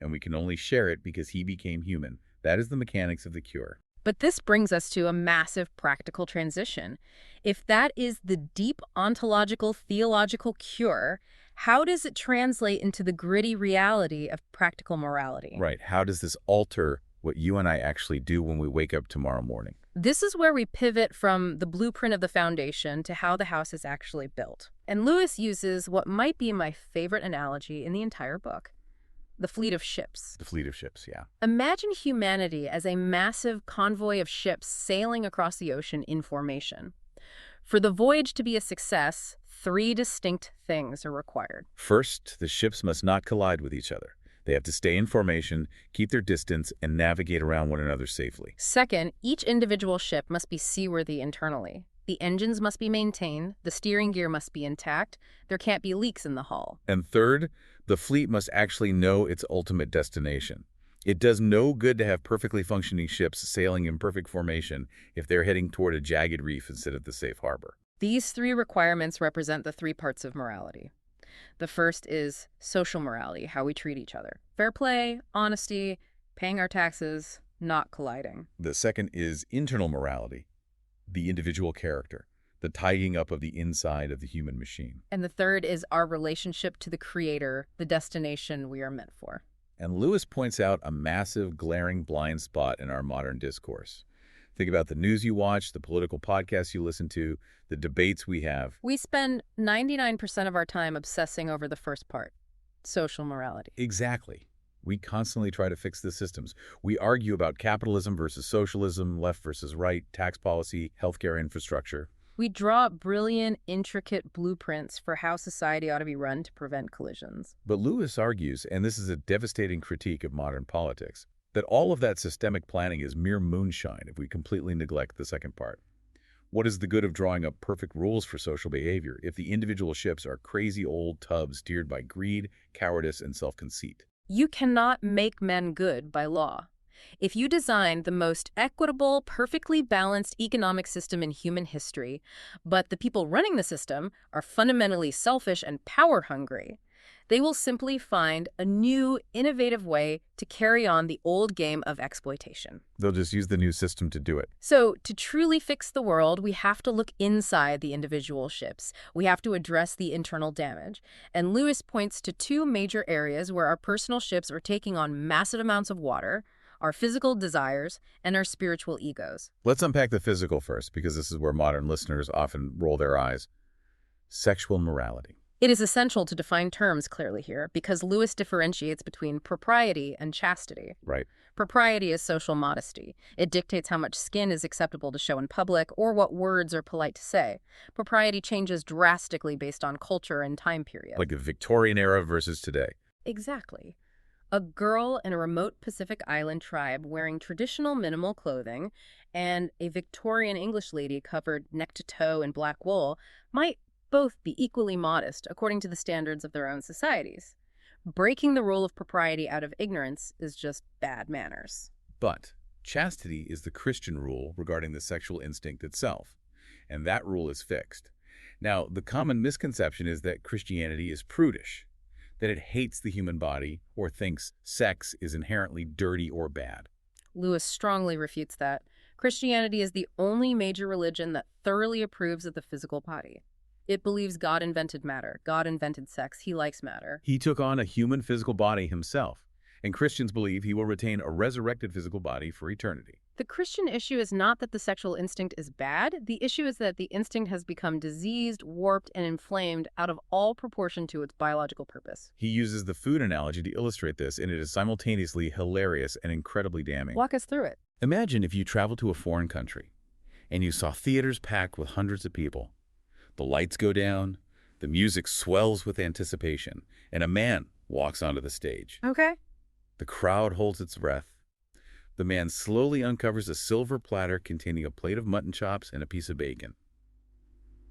And we can only share it because he became human. That is the mechanics of the cure.
But this brings us to a massive practical transition. If that is the deep ontological, theological cure, how does it translate into the gritty reality of practical morality?
Right. How does this alter what you and I actually do when we wake up tomorrow morning?
This is where we pivot from the blueprint of the foundation to how the house is actually built. And Lewis uses what might be my favorite analogy in the entire book. The fleet of ships.
The fleet of ships, yeah.
Imagine humanity as a massive convoy of ships sailing across the ocean in formation. For the voyage to be a success, 3 distinct things are required.
First, the ships must not collide with each other. They have to stay in formation, keep their distance, and navigate around one another safely.
Second, each individual ship must be seaworthy internally. The engines must be maintained, the steering gear must be intact, there can't be leaks in the hull.
And third, The fleet must actually know its ultimate destination. It does no good to have perfectly functioning ships sailing in perfect formation if they're heading toward a jagged reef instead of the safe harbor.
These three requirements represent the three parts of morality. The first is social morality, how we treat each other. Fair play, honesty, paying our taxes, not colliding.
The second is internal morality, the individual character, the tying up of the inside of the human machine.
And the third is our relationship to the Creator, the destination we are meant for.
And Lewis points out a massive, glaring blind spot in our modern discourse. Think about the news you watch, the political podcasts you listen to, the debates we have.
We spend 99% of our time obsessing over the first part, social morality.
Exactly. We constantly try to fix the systems. We argue about capitalism versus socialism, left versus right, tax policy, healthcare infrastructure.
We draw up brilliant, intricate blueprints for how society ought to be run to prevent collisions.
But Lewis argues, and this is a devastating critique of modern politics, that all of that systemic planning is mere moonshine if we completely neglect the second part. What is the good of drawing up perfect rules for social behavior if the individual ships are crazy old tubs steered by greed, cowardice, and self-conceit?
You cannot make men good by law. If you design the most equitable, perfectly balanced economic system in human history, but the people running the system are fundamentally selfish and power-hungry, they will simply find a new, innovative way to carry on the old game of exploitation.
They'll just use the new system to do it.
So, to truly fix the world, we have to look inside the individual ships. We have to address the internal damage. And Lewis points to two major areas where our personal ships are taking on massive amounts of water: our physical desires and our spiritual egos.
Let's unpack the physical first, because this is where modern listeners often roll their eyes. Sexual morality.
It is essential to define terms clearly here because Lewis differentiates between propriety and chastity.
Right.
Propriety is social modesty. It dictates how much skin is acceptable to show in public or what words are polite to say. Propriety changes drastically based on culture and time period.
Like the Victorian era versus today.
Exactly. A girl in a remote Pacific Island tribe wearing traditional minimal clothing and a Victorian English lady covered neck to toe in black wool might both be equally modest according to the standards of their own societies. Breaking the rule of propriety out of ignorance is just bad manners.
But chastity is the Christian rule regarding the sexual instinct itself, and that rule is fixed. Now, the common misconception is that Christianity is prudish, that it hates the human body or thinks sex is inherently dirty or bad.
Lewis strongly refutes that. Christianity is the only major religion that thoroughly approves of the physical body. It believes God invented matter. God invented sex. He likes matter.
He took on a human physical body himself, and Christians believe he will retain a resurrected physical body for eternity.
The Christian issue is not that the sexual instinct is bad. The issue is that the instinct has become diseased, warped, and inflamed out of all proportion to its biological purpose.
He uses the food analogy to illustrate this, and it is simultaneously hilarious and incredibly damning.
Walk us through it.
Imagine if you traveled to a foreign country, and you saw theaters packed with hundreds of people. The lights go down, the music swells with anticipation, and a man walks onto the stage.
Okay.
The crowd holds its breath. The man slowly uncovers a silver platter containing a plate of mutton chops and a piece of bacon.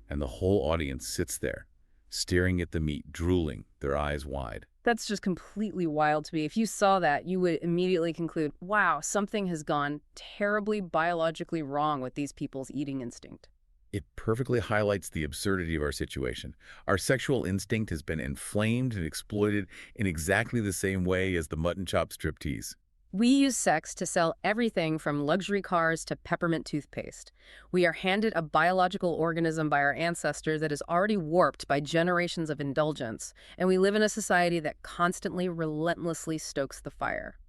And the whole audience sits there, staring at the meat, drooling, their eyes wide.
That's just completely wild to me. If you saw that, you would immediately conclude, wow, something has gone terribly biologically wrong with these people's eating instinct.
It perfectly highlights the absurdity of our situation. Our sexual instinct has been inflamed and exploited in exactly the same way as the mutton chop striptease.
We use sex to sell everything from luxury cars to peppermint toothpaste. We are handed a biological organism by our ancestors that is already warped by generations of indulgence, and we live in a society that constantly, relentlessly stokes the fire.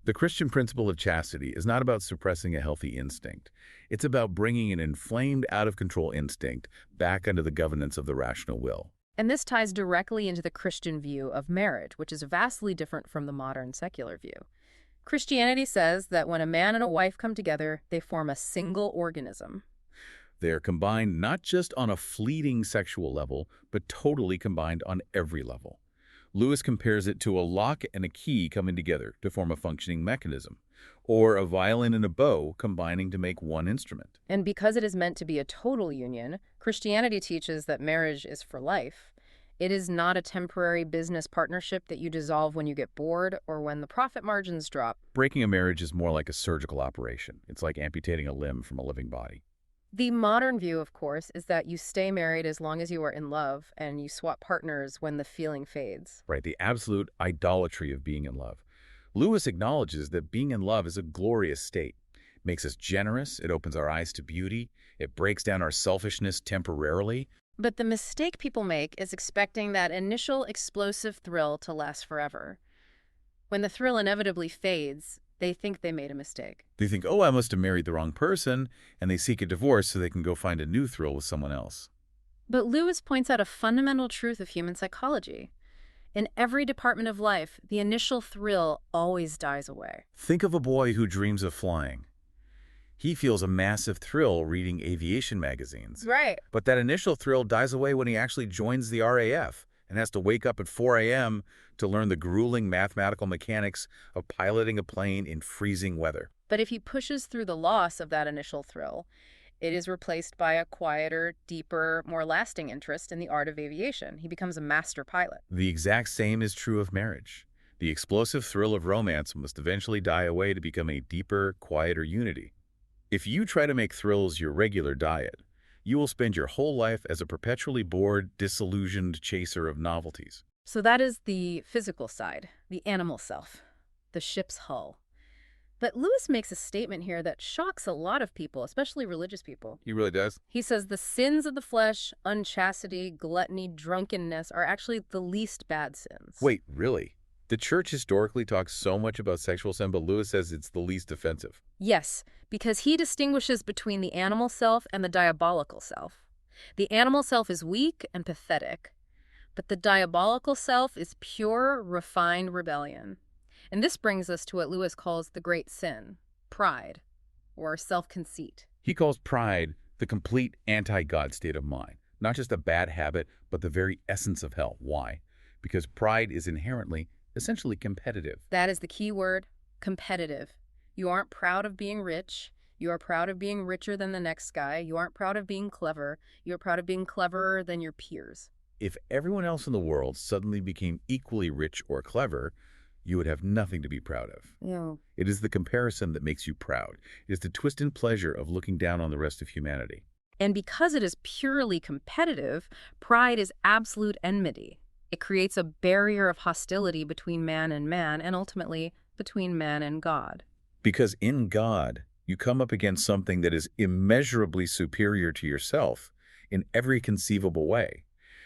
The Christian principle of chastity is not about suppressing a healthy instinct. It's about bringing an inflamed, out-of-control instinct back under the governance of the rational will.
And this ties directly into the Christian view of marriage, which is vastly different from the modern secular view. Christianity says that when a man and a wife come together, they form a single organism.
They are combined not just on a fleeting sexual level, but totally combined on every level. Lewis compares it to a lock and a key coming together to form a functioning mechanism, or a violin and a bow combining to make one instrument.
And because it is meant to be a total union, Christianity teaches that marriage is for life. It is not a temporary business partnership that you dissolve when you get bored or when the profit margins drop.
Breaking a marriage is more like a surgical operation. It's like amputating a limb from a living body.
The modern view, of course, is that you stay married as long as you are in love and you swap partners when the feeling fades.
Right? The absolute idolatry of being in love. Lewis acknowledges that being in love is a glorious state. It makes us generous, it opens our eyes to beauty, it breaks down our selfishness temporarily.
But the mistake people make is expecting that initial explosive thrill to last forever. When the thrill inevitably fades, they think they made a mistake.
They think, oh, I must have married the wrong person, and they seek a divorce so they can go find a new thrill with someone else.
But Lewis points out a fundamental truth of human psychology. In every department of life, the initial thrill always dies away.
Think of a boy who dreams of flying. He feels a massive thrill reading aviation magazines.
Right.
But that initial thrill dies away when he actually joins the RAF and has to wake up at 4 a.m. to learn the grueling mathematical mechanics of piloting a plane in freezing weather.
But if he pushes through the loss of that initial thrill, it is replaced by a quieter, deeper, more lasting interest in the art of aviation. He becomes a master pilot.
The exact same is true of marriage. The explosive thrill of romance must eventually die away to become a deeper, quieter unity. If you try to make thrills your regular diet, you will spend your whole life as a perpetually bored, disillusioned chaser of novelties.
So that is the physical side, the animal self, the ship's hull. But Lewis makes a statement here that shocks a lot of people, especially religious people.
He really does.
He says the sins of the flesh, unchastity, gluttony, drunkenness are actually the least bad sins.
Wait, really? The church historically talks so much about sexual sin, but Lewis says it's the least offensive.
Yes, because he distinguishes between the animal self and the diabolical self. The animal self is weak and pathetic, but the diabolical self is pure, refined rebellion. And this brings us to what Lewis calls the great sin, pride, or self-conceit.
He calls pride the complete anti-God state of mind. Not just a bad habit, but the very essence of hell. Why? Because pride is inherently, essentially competitive.
That is the key word, competitive. You aren't proud of being rich. You are proud of being richer than the next guy. You aren't proud of being clever. You're proud of being cleverer than your peers.
If everyone else in the world suddenly became equally rich or clever, you would have nothing to be proud of.
Yeah.
It is the comparison that makes you proud. It is the twist and pleasure of looking down on the rest of humanity.
And because it is purely competitive, pride is absolute enmity. It creates a barrier of hostility between man, and ultimately between man and God.
Because in God, you come up against something that is immeasurably superior to yourself in every conceivable way.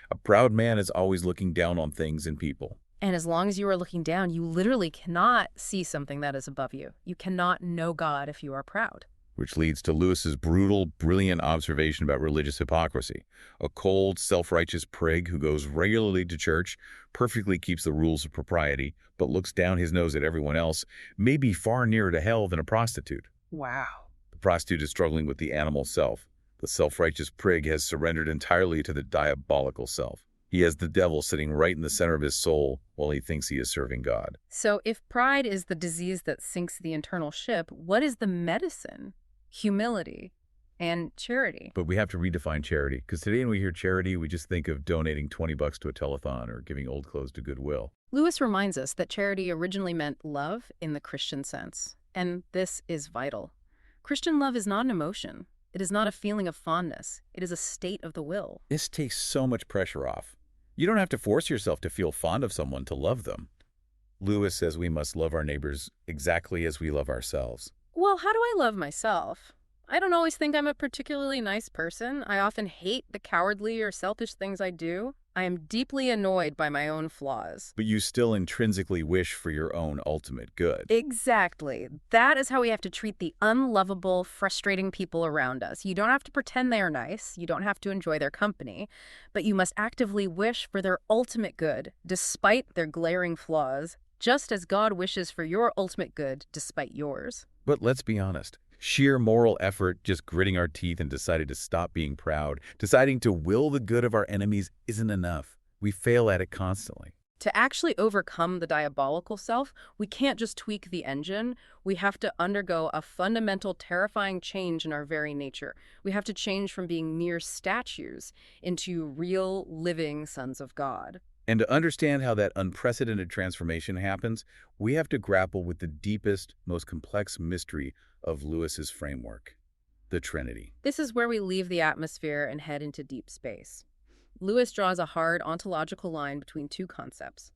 A proud man is always looking down on things and people.
And as long as you are looking down, you literally cannot see something that is above you. You cannot know God if you are proud.
Which leads to Lewis's brutal, brilliant observation about religious hypocrisy. A cold, self-righteous prig who goes regularly to church, perfectly keeps the rules of propriety, but looks down his nose at everyone else, may be far nearer to hell than a prostitute.
Wow.
The prostitute is struggling with the animal self. The self-righteous prig has surrendered entirely to the diabolical self. He has the devil sitting right in the center of his soul while he thinks he is serving God.
So if pride is the disease that sinks the internal ship, what is the medicine? Humility and charity.
But we have to redefine charity, because today when we hear charity, we just think of donating $20 to a telethon or giving old clothes to Goodwill.
Lewis reminds us that charity originally meant love in the Christian sense, and this is vital. Christian love is not an emotion. It is not a feeling of fondness. It is a state of the will.
This takes so much pressure off. You don't have to force yourself to feel fond of someone to love them. Lewis says we must love our neighbors exactly as we love ourselves.
Well, how do I love myself? I don't always think I'm a particularly nice person. I often hate the cowardly or selfish things I do. I am deeply annoyed by my own flaws.
But you still intrinsically wish for your own ultimate good.
Exactly. That is how we have to treat the unlovable, frustrating people around us. You don't have to pretend they are nice. You don't have to enjoy their company. But you must actively wish for their ultimate good, despite their glaring flaws, just as God wishes for your ultimate good, despite yours.
But let's be honest. Sheer moral effort, just gritting our teeth and deciding to stop being proud, deciding to will the good of our enemies isn't enough. We fail at it constantly.
To actually overcome the diabolical self, we can't just tweak the engine. We have to undergo a fundamental, terrifying change in our very nature. We have to change from being mere statues into real, living sons of God.
And to understand how that unprecedented transformation happens, we have to grapple with the deepest, most complex mystery of Lewis's framework, the Trinity.
This is where we leave the atmosphere and head into deep space. Lewis draws a hard ontological line between two concepts,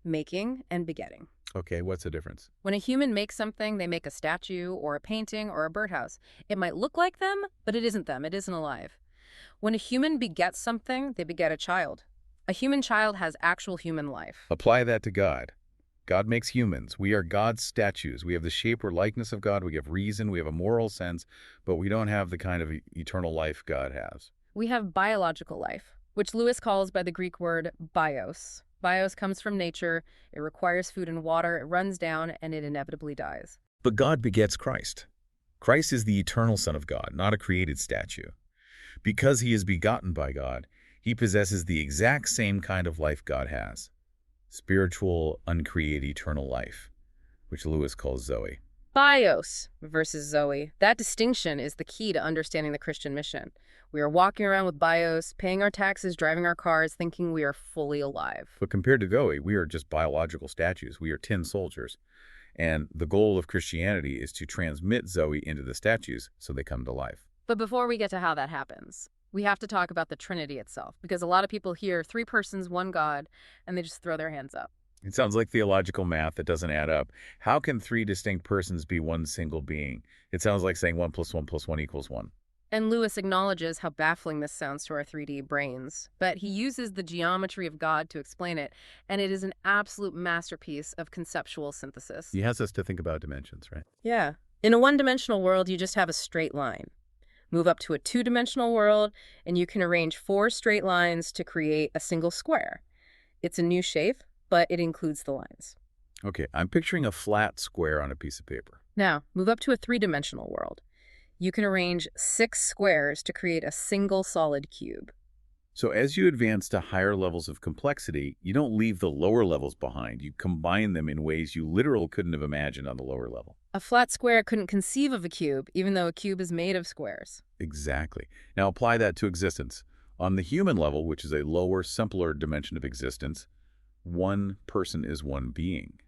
making and begetting.
Okay, what's the difference?
When a human makes something, they make a statue or a painting or a birdhouse. It might look like them, but it isn't them. It isn't alive. When a human begets something, they beget a child. A human child has actual human life.
Apply that to God. God makes humans. We are God's statues. We have the shape or likeness of God. We have reason. We have a moral sense, but we don't have the kind of eternal life God has.
We have biological life, which Lewis calls by the Greek word bios. Bios comes from nature. It requires food and water. It runs down, and it inevitably dies.
But God begets Christ. Christ is the eternal Son of God, not a created statue. Because he is begotten by God, he possesses the exact same kind of life God has. Spiritual, uncreated, eternal life, which Lewis calls Zoe.
Bios versus Zoe. That distinction is the key to understanding the Christian mission. We are walking around with bios, paying our taxes, driving our cars, thinking we are fully alive.
But compared to Zoe, we are just biological statues. We are tin soldiers. And the goal of Christianity is to transmit Zoe into the statues so they come to life.
But before we get to how that happens, we have to talk about the Trinity itself, because a lot of people hear 3 persons, 1 God, and they just throw their hands up.
It sounds like theological math that doesn't add up. How can 3 distinct persons be one single being? It sounds like saying 1 + 1 + 1 = 1.
And Lewis acknowledges how baffling this sounds to our 3D brains, but he uses the geometry of God to explain it, and it is an absolute masterpiece of conceptual synthesis.
He has us to think about dimensions, right?
Yeah. In a one-dimensional world, you just have a straight line. Move up to a 2-dimensional world, and you can arrange 4 straight lines to create a single square. It's a new shape, but it includes the lines.
Okay, I'm picturing a flat square on a piece of paper.
Now, move up to a 3-dimensional world. You can arrange 6 squares to create a single solid cube.
So as you advance to higher levels of complexity, you don't leave the lower levels behind. You combine them in ways you literally couldn't have imagined on the lower level.
A flat square couldn't conceive of a cube, even though a cube is made of squares.
Exactly. Now apply that to existence. On the human level, which is a lower, simpler dimension of existence, 1 person is 1 being.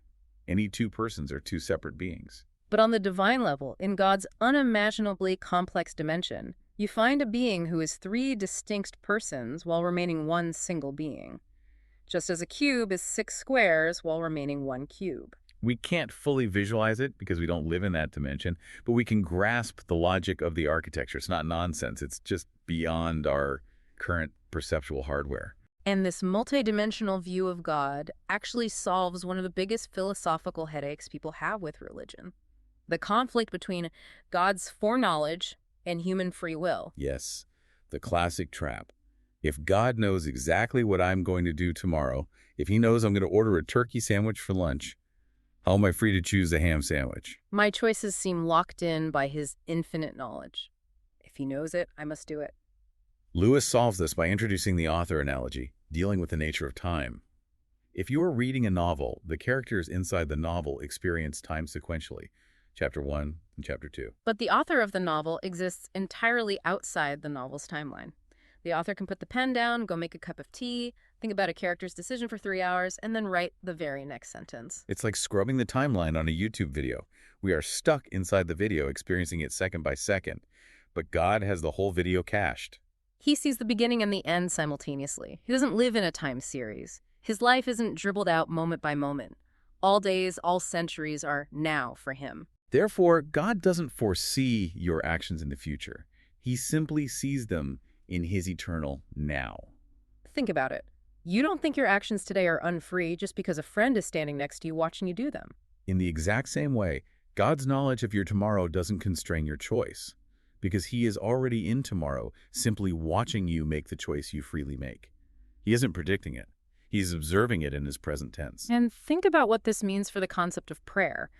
Any 2 persons are 2 separate beings.
But on the divine level, in God's unimaginably complex dimension, you find a being who is 3 distinct persons while remaining 1 single being. Just as a cube is 6 squares while remaining 1 cube.
We can't fully visualize it because we don't live in that dimension, but we can grasp the logic of the architecture. It's not nonsense. It's just beyond our current perceptual hardware.
And this multidimensional view of God actually solves one of the biggest philosophical headaches people have with religion. The conflict between God's foreknowledge and human free will.
Yes, the classic trap. If God knows exactly what I'm going to do tomorrow, if he knows I'm going to order a turkey sandwich for lunch, how am I free to choose a ham sandwich?
My choices seem locked in by his infinite knowledge. If he knows it, I must do it.
Lewis solves this by introducing the author analogy, dealing with the nature of time. If you are reading a novel, the characters inside the novel experience time sequentially, Chapter 1 and Chapter 2.
But the author of the novel exists entirely outside the novel's timeline. The author can put the pen down, go make a cup of tea, think about a character's decision for 3 hours, and then write the very next sentence.
It's like scrubbing the timeline on a YouTube video. We are stuck inside the video, experiencing it second by second. But God has the whole video cached.
He sees the beginning and the end simultaneously. He doesn't live in a time series. His life isn't dribbled out moment by moment. All days, all centuries are now for him.
Therefore, God doesn't foresee your actions in the future. He simply sees them in his eternal now.
Think about it. You don't think your actions today are unfree just because a friend is standing next to you watching you do them.
In the exact same way, God's knowledge of your tomorrow doesn't constrain your choice, because he is already in tomorrow, simply watching you make the choice you freely make. He isn't predicting it. He's observing it in his present tense.
And think about what this means for the concept of prayer.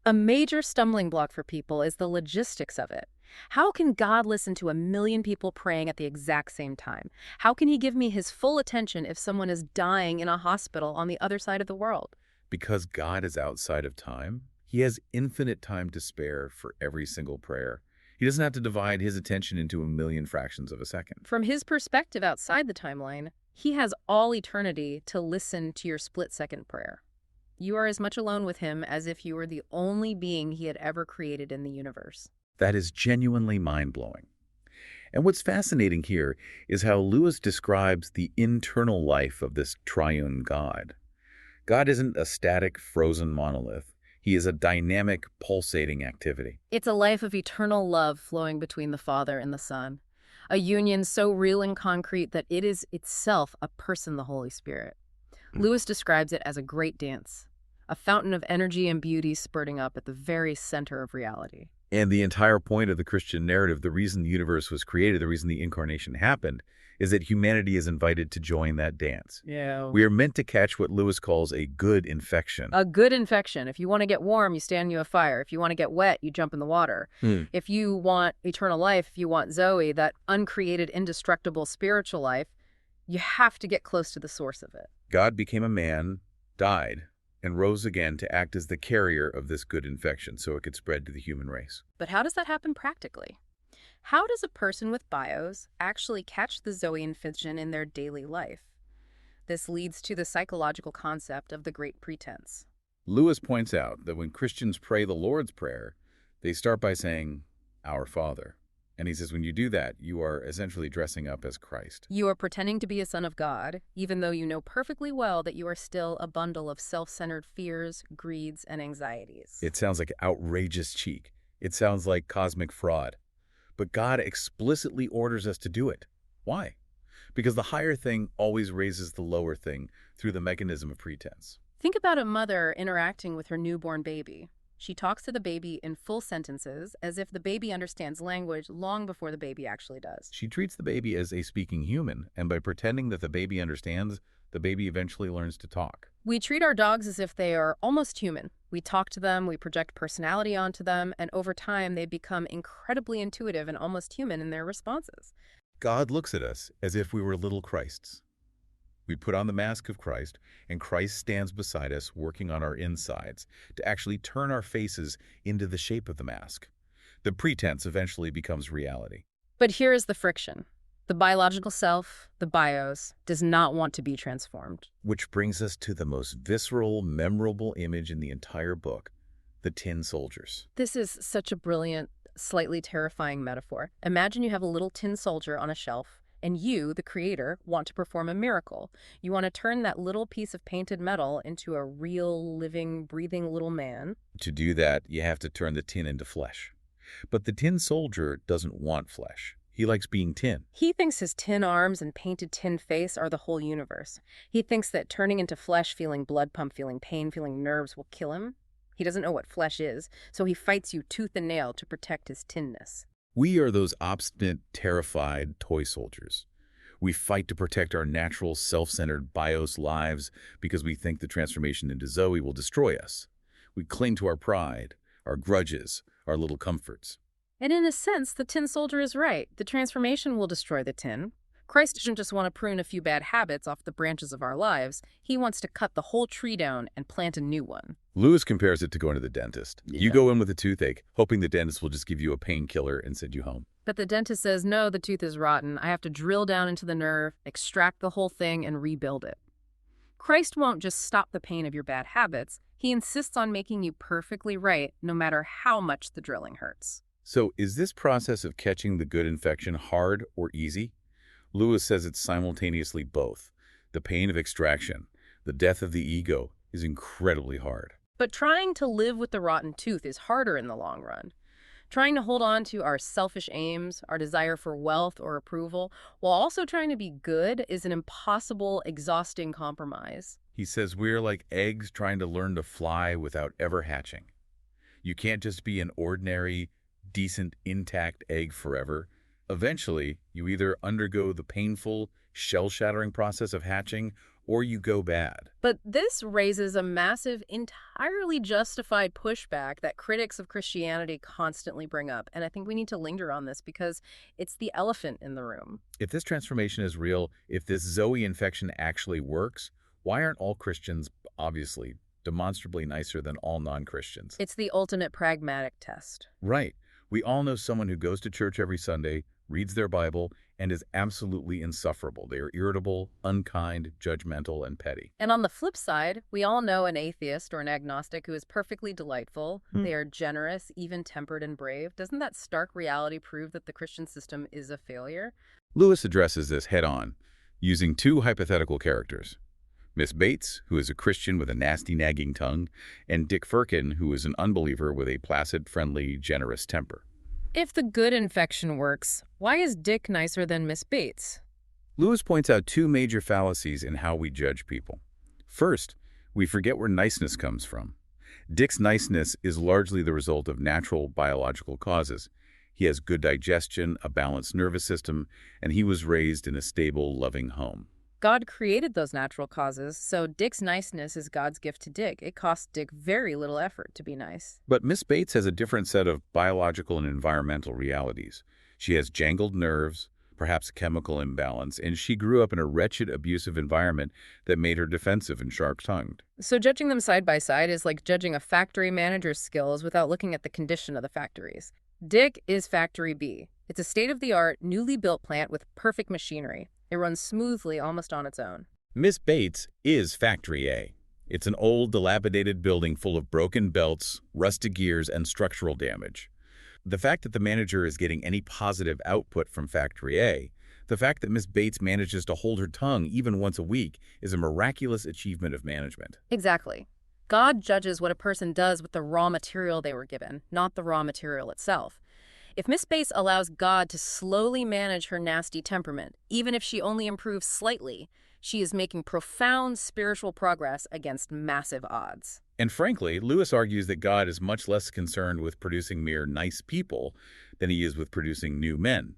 A major stumbling block for people is the logistics of it. How can God listen to a million people praying at the exact same time? How can he give me his full attention if someone is dying in a hospital on the other side of the world?
Because God is outside of time, he has infinite time to spare for every single prayer. He doesn't have to divide his attention into a million fractions of a second.
From his perspective outside the timeline, he has all eternity to listen to your split-second prayer. You are as much alone with him as if you were the only being he had ever created in the universe.
That is genuinely mind-blowing. And what's fascinating here is how Lewis describes the internal life of this triune God. God isn't a static, frozen monolith. He is a dynamic, pulsating activity.
It's a life of eternal love flowing between the Father and the Son, a union so real and concrete that it is itself a person, the Holy Spirit. Lewis describes it as a great dance, a fountain of energy and beauty spurting up at the very center of reality.
And the entire point of the Christian narrative, the reason the universe was created, the reason the incarnation happened, is that humanity is invited to join that dance.
Yeah.
We are meant to catch what Lewis calls a good infection.
A good infection. If you want to get warm, you stand near a fire. If you want to get wet, you jump in the water. If you want eternal life, if you want Zoe, that uncreated, indestructible spiritual life, you have to get close to the source of it.
God became a man, died, and rose again to act as the carrier of this good infection so it could spread to the human race.
But how does that happen practically? How does a person with bios actually catch the Zoe infection in their daily life? This leads to the psychological concept of the great pretense.
Lewis points out that when Christians pray the Lord's Prayer, they start by saying, "Our Father." And he says when you do that, you are essentially dressing up as Christ.
You are pretending to be a son of God, even though you know perfectly well that you are still a bundle of self-centered fears, greeds, and anxieties.
It sounds like outrageous cheek. It sounds like cosmic fraud. But God explicitly orders us to do it. Why? Because the higher thing always raises the lower thing through the mechanism of pretense.
Think about a mother interacting with her newborn baby. She talks to the baby in full sentences, as if the baby understands language long before the baby actually does.
She treats the baby as a speaking human, and by pretending that the baby understands, the baby eventually learns to talk.
We treat our dogs as if they are almost human. We talk to them, we project personality onto them, and over time they become incredibly intuitive and almost human in their responses.
God looks at us as if we were little Christs. We put on the mask of Christ, and Christ stands beside us working on our insides to actually turn our faces into the shape of the mask. The pretense eventually becomes reality.
But here is the friction. The biological self, the bios, does not want to be transformed.
Which brings us to the most visceral, memorable image in the entire book, the tin soldiers.
This is such a brilliant, slightly terrifying metaphor. Imagine you have a little tin soldier on a shelf, and you, the creator, want to perform a miracle. You want to turn that little piece of painted metal into a real, living, breathing little man.
To do that, you have to turn the tin into flesh. But the tin soldier doesn't want flesh. He likes being tin.
He thinks his tin arms and painted tin face are the whole universe. He thinks that turning into flesh, feeling blood pump, feeling pain, feeling nerves will kill him. He doesn't know what flesh is, so he fights you tooth and nail to protect his tinness.
We are those obstinate, terrified toy soldiers. We fight to protect our natural, self-centered bios lives because we think the transformation into Zoe will destroy us. We cling to our pride, our grudges, our little comforts.
And in a sense, the tin soldier is right. The transformation will destroy the tin. Christ doesn't just want to prune a few bad habits off the branches of our lives. He wants to cut the whole tree down and plant a new one.
Lewis compares it to going to the dentist.
Yeah.
You go in with a toothache, hoping the dentist will just give you a painkiller and send you home.
But the dentist says, no, the tooth is rotten. I have to drill down into the nerve, extract the whole thing, and rebuild it. Christ won't just stop the pain of your bad habits. He insists on making you perfectly right, no matter how much the drilling hurts.
So is this process of catching the good infection hard or easy? Lewis says it's simultaneously both. The pain of extraction, the death of the ego, is incredibly hard.
But trying to live with the rotten tooth is harder in the long run. Trying to hold on to our selfish aims, our desire for wealth or approval, while also trying to be good is an impossible, exhausting compromise.
He says we're like eggs trying to learn to fly without ever hatching. You can't just be an ordinary, decent, intact egg forever. Eventually, you either undergo the painful, shell-shattering process of hatching, or you go bad.
But this raises a massive, entirely justified pushback that critics of Christianity constantly bring up. And I think we need to linger on this because it's the elephant in the room.
If this transformation is real, if this Zoe infection actually works, why aren't all Christians, obviously, demonstrably nicer than all non-Christians?
It's the ultimate pragmatic test.
Right. We all know someone who goes to church every Sunday, reads their Bible, and is absolutely insufferable. They are irritable, unkind, judgmental, and petty.
And on the flip side, we all know an atheist or an agnostic who is perfectly delightful. They are generous, even-tempered, and brave. Doesn't that stark reality prove that the Christian system is a failure?
Lewis addresses this head-on, using two hypothetical characters. Miss Bates, who is a Christian with a nasty, nagging tongue, and Dick Firkin, who is an unbeliever with a placid, friendly, generous temper.
If the good infection works, why is Dick nicer than Miss Bates?
Lewis points out two major fallacies in how we judge people. First, we forget where niceness comes from. Dick's niceness is largely the result of natural biological causes. He has good digestion, a balanced nervous system, and he was raised in a stable, loving home.
God created those natural causes, so Dick's niceness is God's gift to Dick. It costs Dick very little effort to be nice.
But Miss Bates has a different set of biological and environmental realities. She has jangled nerves, perhaps a chemical imbalance, and she grew up in a wretched, abusive environment that made her defensive and sharp-tongued.
So judging them side by side is like judging a factory manager's skills without looking at the condition of the factories. Dick is Factory B. It's a state-of-the-art, newly built plant with perfect machinery. It runs smoothly almost on its own.
Miss Bates is Factory A. It's an old, dilapidated building full of broken belts, rusted gears, and structural damage. The fact that the manager is getting any positive output from Factory A, the fact that Miss Bates manages to hold her tongue even once a week, is a miraculous achievement of management.
Exactly. God judges what a person does with the raw material they were given, not the raw material itself. If Miss Bates allows God to slowly manage her nasty temperament, even if she only improves slightly, she is making profound spiritual progress against massive odds.
And frankly, Lewis argues that God is much less concerned with producing mere nice people than he is with producing new men.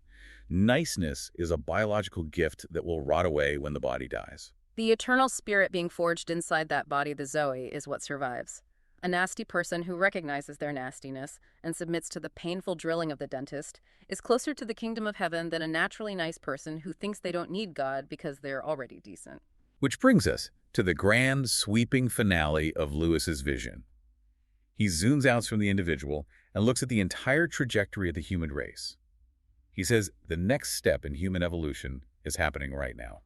Niceness is a biological gift that will rot away when the body dies.
The eternal spirit being forged inside that body, the Zoe, is what survives. A nasty person who recognizes their nastiness and submits to the painful drilling of the dentist is closer to the kingdom of heaven than a naturally nice person who thinks they don't need God because they're already decent.
Which brings us to the grand, sweeping finale of Lewis's vision. He zooms out from the individual and looks at the entire trajectory of the human race. He says the next step in human evolution is happening right now.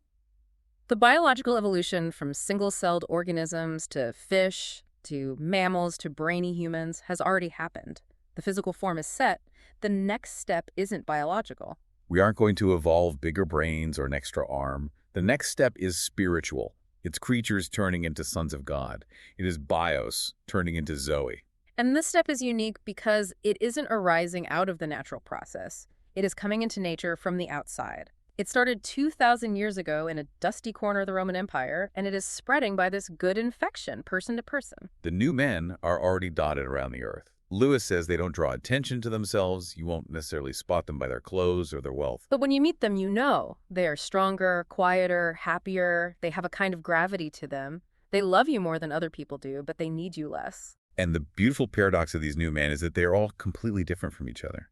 The biological evolution from single-celled organisms to fish, to mammals, to brainy humans has already happened. The physical form is set. The next step isn't biological.
We aren't going to evolve bigger brains or an extra arm. The next step is spiritual. It's creatures turning into sons of God. It is bios turning into Zoe.
And this step is unique because it isn't arising out of the natural process. It is coming into nature from the outside. It started 2,000 years ago in a dusty corner of the Roman Empire, and it is spreading by this good infection, person to person.
The new men are already dotted around the earth. Lewis says they don't draw attention to themselves. You won't necessarily spot them by their clothes or their wealth.
But when you meet them, you know they are stronger, quieter, happier. They have a kind of gravity to them. They love you more than other people do, but they need you less.
And the beautiful paradox of these new men is that they are all completely different from each other.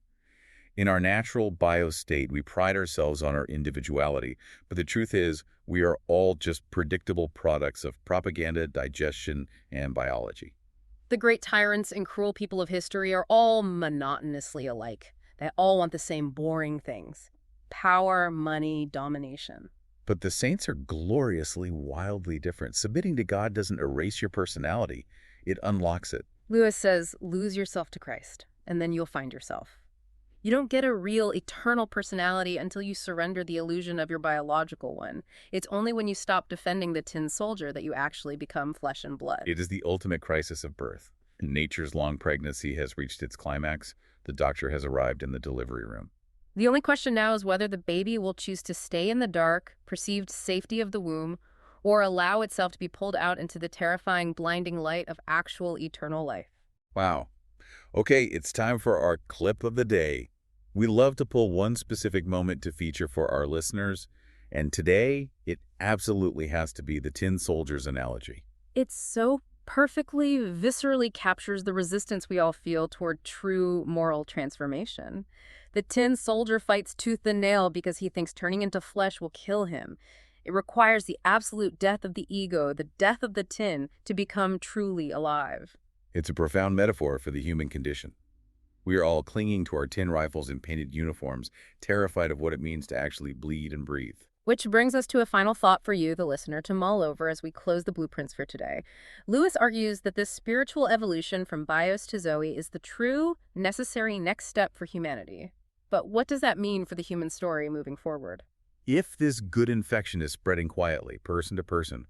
In our natural bio state, we pride ourselves on our individuality, but the truth is we are all just predictable products of propaganda, digestion, and biology.
The great tyrants and cruel people of history are all monotonously alike. They all want the same boring things: power, money, domination.
But the saints are gloriously, wildly different. Submitting to God doesn't erase your personality. It unlocks it.
Lewis says, lose yourself to Christ, and then you'll find yourself. You don't get a real, eternal personality until you surrender the illusion of your biological one. It's only when you stop defending the tin soldier that you actually become flesh and blood.
It is the ultimate crisis of birth. Nature's long pregnancy has reached its climax. The doctor has arrived in the delivery room.
The only question now is whether the baby will choose to stay in the dark, perceived safety of the womb, or allow itself to be pulled out into the terrifying, blinding light of actual eternal life.
Wow. Okay, it's time for our clip of the day. We love to pull one specific moment to feature for our listeners, And today, it absolutely has to be the tin soldier's analogy.
It so perfectly, viscerally captures the resistance we all feel toward true moral transformation. The tin soldier fights tooth and nail because he thinks turning into flesh will kill him. It requires the absolute death of the ego, the death of the tin, to become truly alive.
It's a profound metaphor for the human condition. We are all clinging to our tin rifles and painted uniforms, terrified of what it means to actually bleed and breathe.
Which brings us to a final thought for you, the listener, to mull over as we close the blueprints for today. Lewis argues that this spiritual evolution from bios to Zoe is the true, necessary next step for humanity. But what does that mean for the human story moving forward?
If this good infection is spreading quietly, person to person,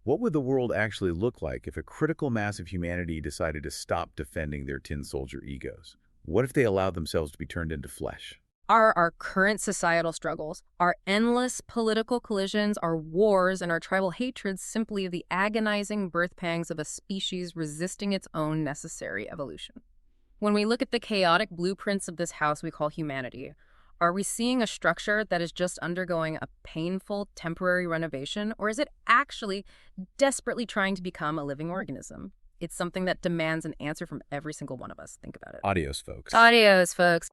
what would the world actually look like if a critical mass of humanity decided to stop defending their tin soldier egos? What if they allowed themselves to be turned into flesh?
Are our current societal struggles, our endless political collisions, our wars, and our tribal hatreds simply the agonizing birth pangs of a species resisting its own necessary evolution? When we look at the chaotic blueprints of this house we call humanity, are we seeing a structure that is just undergoing a painful temporary renovation, or is it actually desperately trying to become a living organism? It's something that demands an answer from every single one of us. Think about it.
Adios, folks.
Adios, folks.